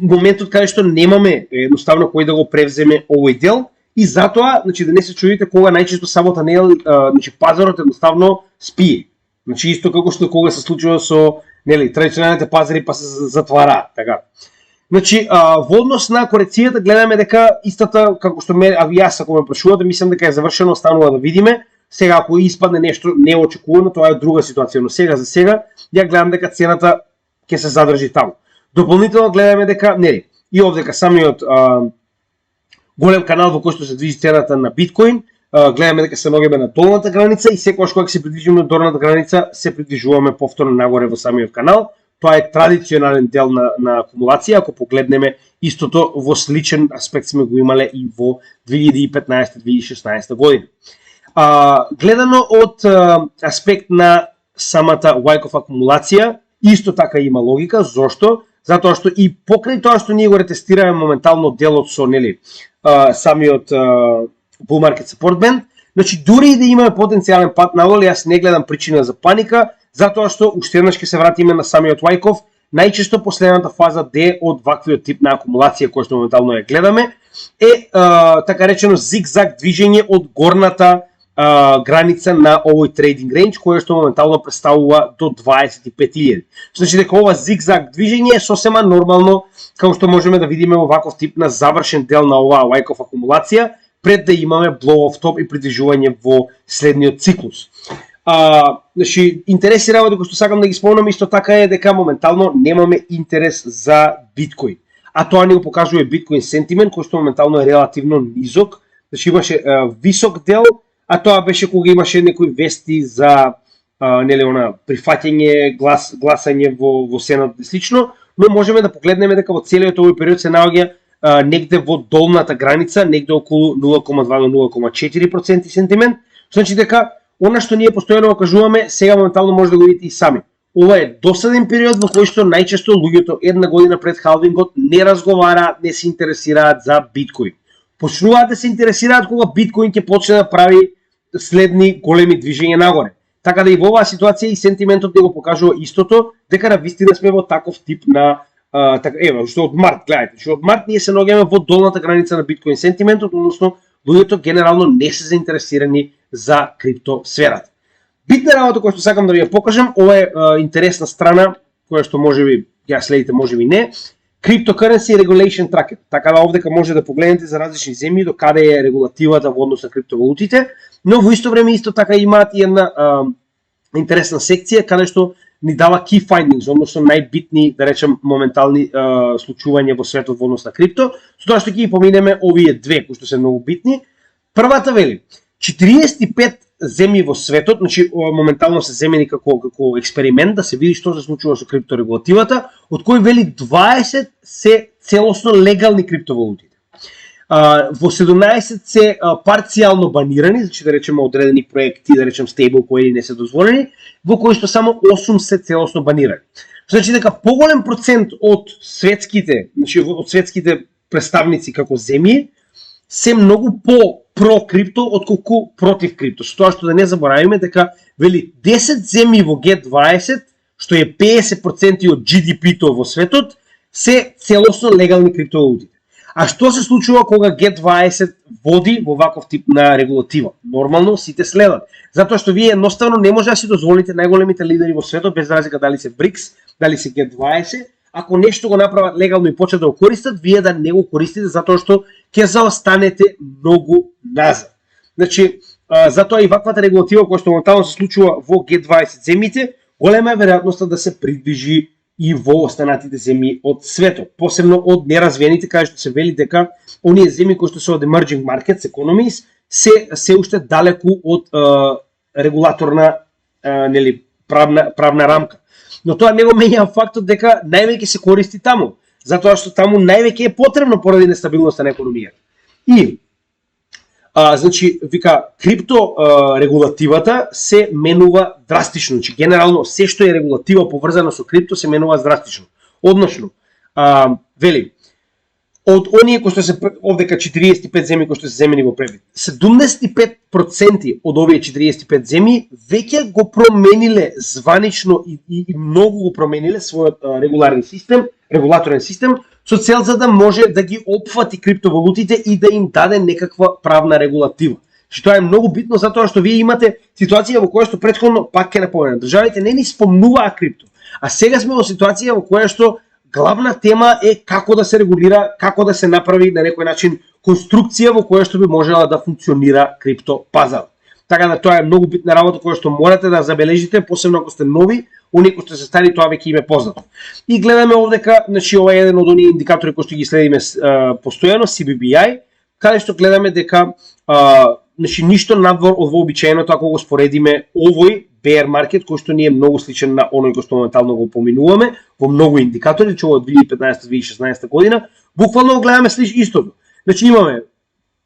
моментот каде што немаме едноставно кој да го превземе овој дел и затоа, значи да не се чудите кога најчесто сабота недела, значи пазарот едноставно спие. Значи исто како што кога се случува со, нели, традиционалните пазари па се затвараат, така. Значи, во однос на корекцијата гледаме дека истата, како што јас ако ме прашувате, мислам дека е завршено, останува да видиме. Сега ако испадне нешто неочекувано, тоа е друга ситуација, но сега за сега ја гледам дека цената ќе се задржи таму. Дополнително гледаме дека, нели, и овдека самиот голем канал во кој што се движи цената на биткоин, гледаме дека се наоѓаме на долната граница и секогаш кога се придвижуваме на долната граница, се придвижуваме повторно нагоре во самиот канал. Тоа е традиционален дел на акумулација, ако погледнеме истото во сличен аспект сме го имале и во 2015-2016 година. Гледано од аспект на самата Wyckoff акумулација, исто така има логика. Зошто? Затоа што и покрај тоа што ние го ретестираме моментално делот со, нели, самиот bull market support band, значи дури и да имаме потенцијален пат надолу, јас не гледам причина за паника, затоа што уште еднаш ќе се вратиме на самиот Wyckoff. Најчесто последната фаза Д од ваквиот тип на акумулација која што моментално ја гледаме е така речено зигзаг движење од горната граница на овој трейдинг рейндж, која што моментално представува до 25.000. Значи дека ова зигзаг движење е сосема нормално, како што можеме да видиме во ваков тип на завршен дел на оваа Wyckoff акумулација, пред да имаме blow off top и придвижување во следниот циклус. Значи, интереси работи кои што сакам да ги спомнам исто така е дека моментално немаме интерес за биткоин. А тоа ни го покажува биткоин сентимент кој што моментално е релативно низок. Значи имаше висок дел, а тоа беше кога имаше некои вести за нели она прифаќање, гласање во Сенат и слично, но можеме да погледнеме дека во целиот овој период се наоѓа негде во долната граница, негде околу 0,2 до 0,4% сентимент. Значи дека она што ние постојано го кажуваме, сега моментално може да го видите и сами. Ова е досаден период во кој што најчесто луѓето една година пред халвингот не разговараат, не се интересираат за биткоин. Почнуваат да се интересираат кога биткоин ќе почне да прави следни големи движења нагоре. Така да и во оваа ситуација и сентиментот не го покажува истото, дека навистина сме во таков тип на што од март, гледате, што од март ние се наоѓаме во долната граница на биткоин сентиментот, односно луѓето генерално не се заинтересирани за крипто сферата. Битна работа која што сакам да ви ја покажам, ова е интересна страна која што можеби ја следите, можеби не. Cryptocurrency Regulation Tracker. Така да овдека може да погледнете за различни земји до каде е регулативата во однос на криптовалутите, но во исто време исто така имаат и една интересна секција каде што ни дава key findings, односно најбитни, да речем, моментални случувања во светот во однос на крипто, со тоа што ќе ги поминеме овие две кои што се многу битни. Првата вели 45 земји во светот, значи моментално се земени како експеримент да се види што се случува со крипторегулативата, од кои вели 20 се целосно легални криптовалутите. Во 17 се парцијално банирани, значи да речеме одредени проекти, да речем стейблкоини не се дозволени, во кои што само 8 се целосно банирани. Значи дека поголем процент од светските, значи од светските представници како земји се многу про крипто отколку против крипто. Со тоа што да не заборавиме дека вели 10 земји во G20, што е 50% од GDP-то во светот, се целосно легални криптовалути. А што се случува кога G20 води во ваков тип на регулатива? Нормално сите следат. Затоа што вие едноставно не може да си дозволите најголемите лидери во светот, без разлика дали се БРИКС, дали се G20, ако нешто го направат легално и почнат да го користат, вие да не го користите затоа што ќе заостанете многу назад. Значи, затоа и ваквата регулатива која што моментално се случува во G20 земјите, голема е веројатноста да се придвижи и во останатите земји од светот, посебно од неразвиените, каде што се вели дека оние земји кои што се од emerging markets economies се уште далеку од регулаторна нели правна рамка. Но тоа не го менја фактот дека највеќе се користи таму, затоа што таму највеќе е потребно поради нестабилноста на економијата. И значи вика крипто регулативата се менува драстично, значи генерално се што е регулатива поврзано со крипто се менува драстично. Односно, вели од оние кои што се овдека 45 земји кои што се земени во превид, 75% од овие 45 земји веќе го промениле званично и многу го промениле својот регулаторен систем, со цел за да може да ги опфати криптовалутите и да им даде некаква правна регулатива. Што е многу битно затоа што вие имате ситуација во која што претходно пак ќе напоменам, државите не ни спомнуваа крипто, а сега сме во ситуација во која што главна тема е како да се регулира, како да се направи на некој начин конструкција во која што би можела да функционира крипто пазар. Така да тоа е многу битна работа која што морате да забележите, посебно ако сте нови, оние кои што се стари тоа веќе им е познато. И гледаме овдека, значи ова е еден од оние индикатори кои што ги следиме постојано, CBBI, каде што гледаме дека значи ништо надвор од вообичаеното ако го споредиме овој bear market кој што не е многу сличен на оној кој што моментално го поминуваме во многу индикатори, че од 2015-2016 година, буквално го гледаме слич истото. Значи имаме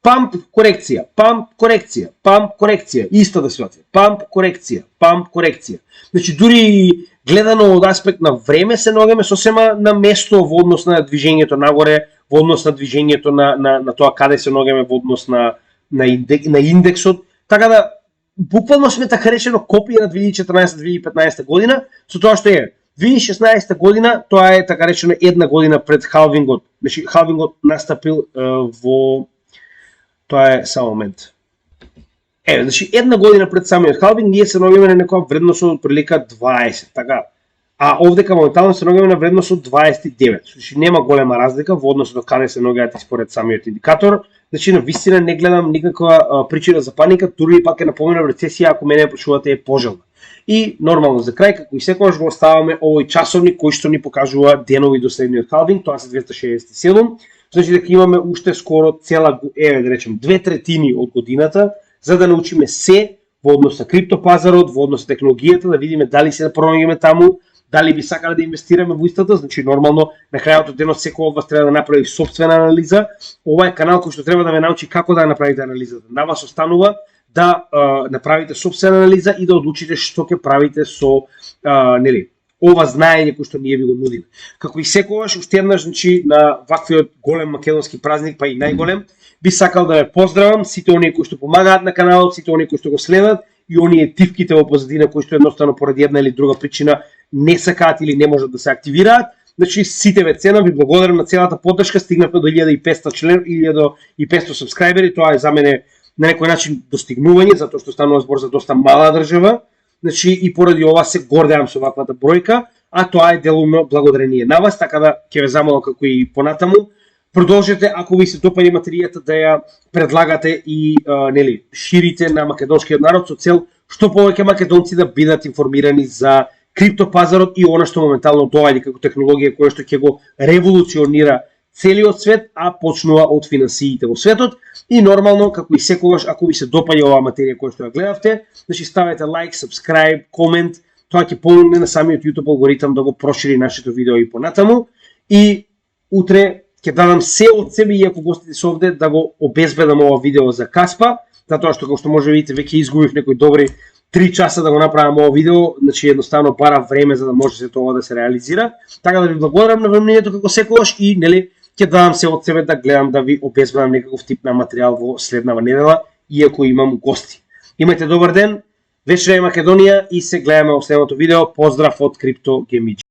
памп корекција, памп корекција, памп корекција, истата ситуација, памп корекција, памп корекција. Значи дури гледано од аспект на време се наоѓаме сосема на место во однос на движењето нагоре, во однос на движењето на тоа каде се наоѓаме во однос на индексот. Така да буквално сме така речено копија на 2014-2015 година, со тоа што е 2016 година, тоа е така речено една година пред халвингот. Значи халвингот настапил во тоа е само момент. Значи една година пред самиот халвинг ние се наоѓаме на некоја вредност од прилика 20, така. А овдека моментално се наоѓаме на вредност од 29. Значи нема голема разлика во однос до каде се наоѓаат според самиот индикатор. Значи на вистина не гледам никаква причина за паника, дури пак е напоменам рецесија ако мене почувате е пожелна. И нормално за крај, како и секогаш го оставаме овој часовник кој што ни покажува денови до следниот халвинг, тоа се 267. Значи дека имаме уште скоро цела, да речем, 2/3 од годината за да научиме се во однос на криптопазарот, во однос на технологијата, да видиме дали се пронаѓаме таму, дали би сакале да инвестираме во истата. Значи нормално на крајот од денот секој од вас треба да направи сопствена анализа. Ова е канал кој што треба да ве научи како да направите анализата. На вас останува да направите сопствена анализа и да одлучите што ќе правите со ова знаење кој што ние ви го нудиме. Како и секогаш, уште еднаш, значи, на ваквиот голем македонски празник, па и најголем, би сакал да ве поздравам сите оние кои што помагаат на каналот, сите оние кои што го следат и оние тивките во позадина кои што едноставно поради една или друга причина не сакаат или не можат да се активираат. Значи сите ве ценам, ви благодарам на целата поддршка, стигнавме до 1500 член, 1500 сабскрајбери, тоа е за мене на некој начин достигнување, затоа што станува збор за доста мала држава. Значи и поради ова се гордеам со ваквата бројка, а тоа е делумно благодарение на вас, така да ќе ве замолам како и понатаму. Продолжете, ако ви се допаѓа материјата, да ја предлагате и ширите на македонскиот народ со цел што повеќе македонци да бидат информирани за криптопазарот и она што моментално доаѓа како технологија која што ќе го револуционира целиот свет, а почнува од финансиите во светот. И нормално, како и секогаш, ако ви се допаѓа оваа материја која што ја гледавте, значи ставете лайк, subscribe, комент, тоа ќе помогне на самиот YouTube алгоритам да го прошири нашето видео и понатаму. И утре ќе дадам се од себе и ако гостите се овде да го обезбедам ова видео за Каспа, затоа што како што може видите веќе изгубив некои добри 3 часа да го направам ова видео, значи едноставно бара време за да може се тоа да се реализира. Така да ви благодарам на вниманието како секогаш и ќе дадам се од себе да гледам да ви обезбедам некаков тип на материјал во следнава недела, иако имам гости. Имајте добар ден, вечера е Македонија и се гледаме во следното видео. Поздрав од Крипто Геймидж.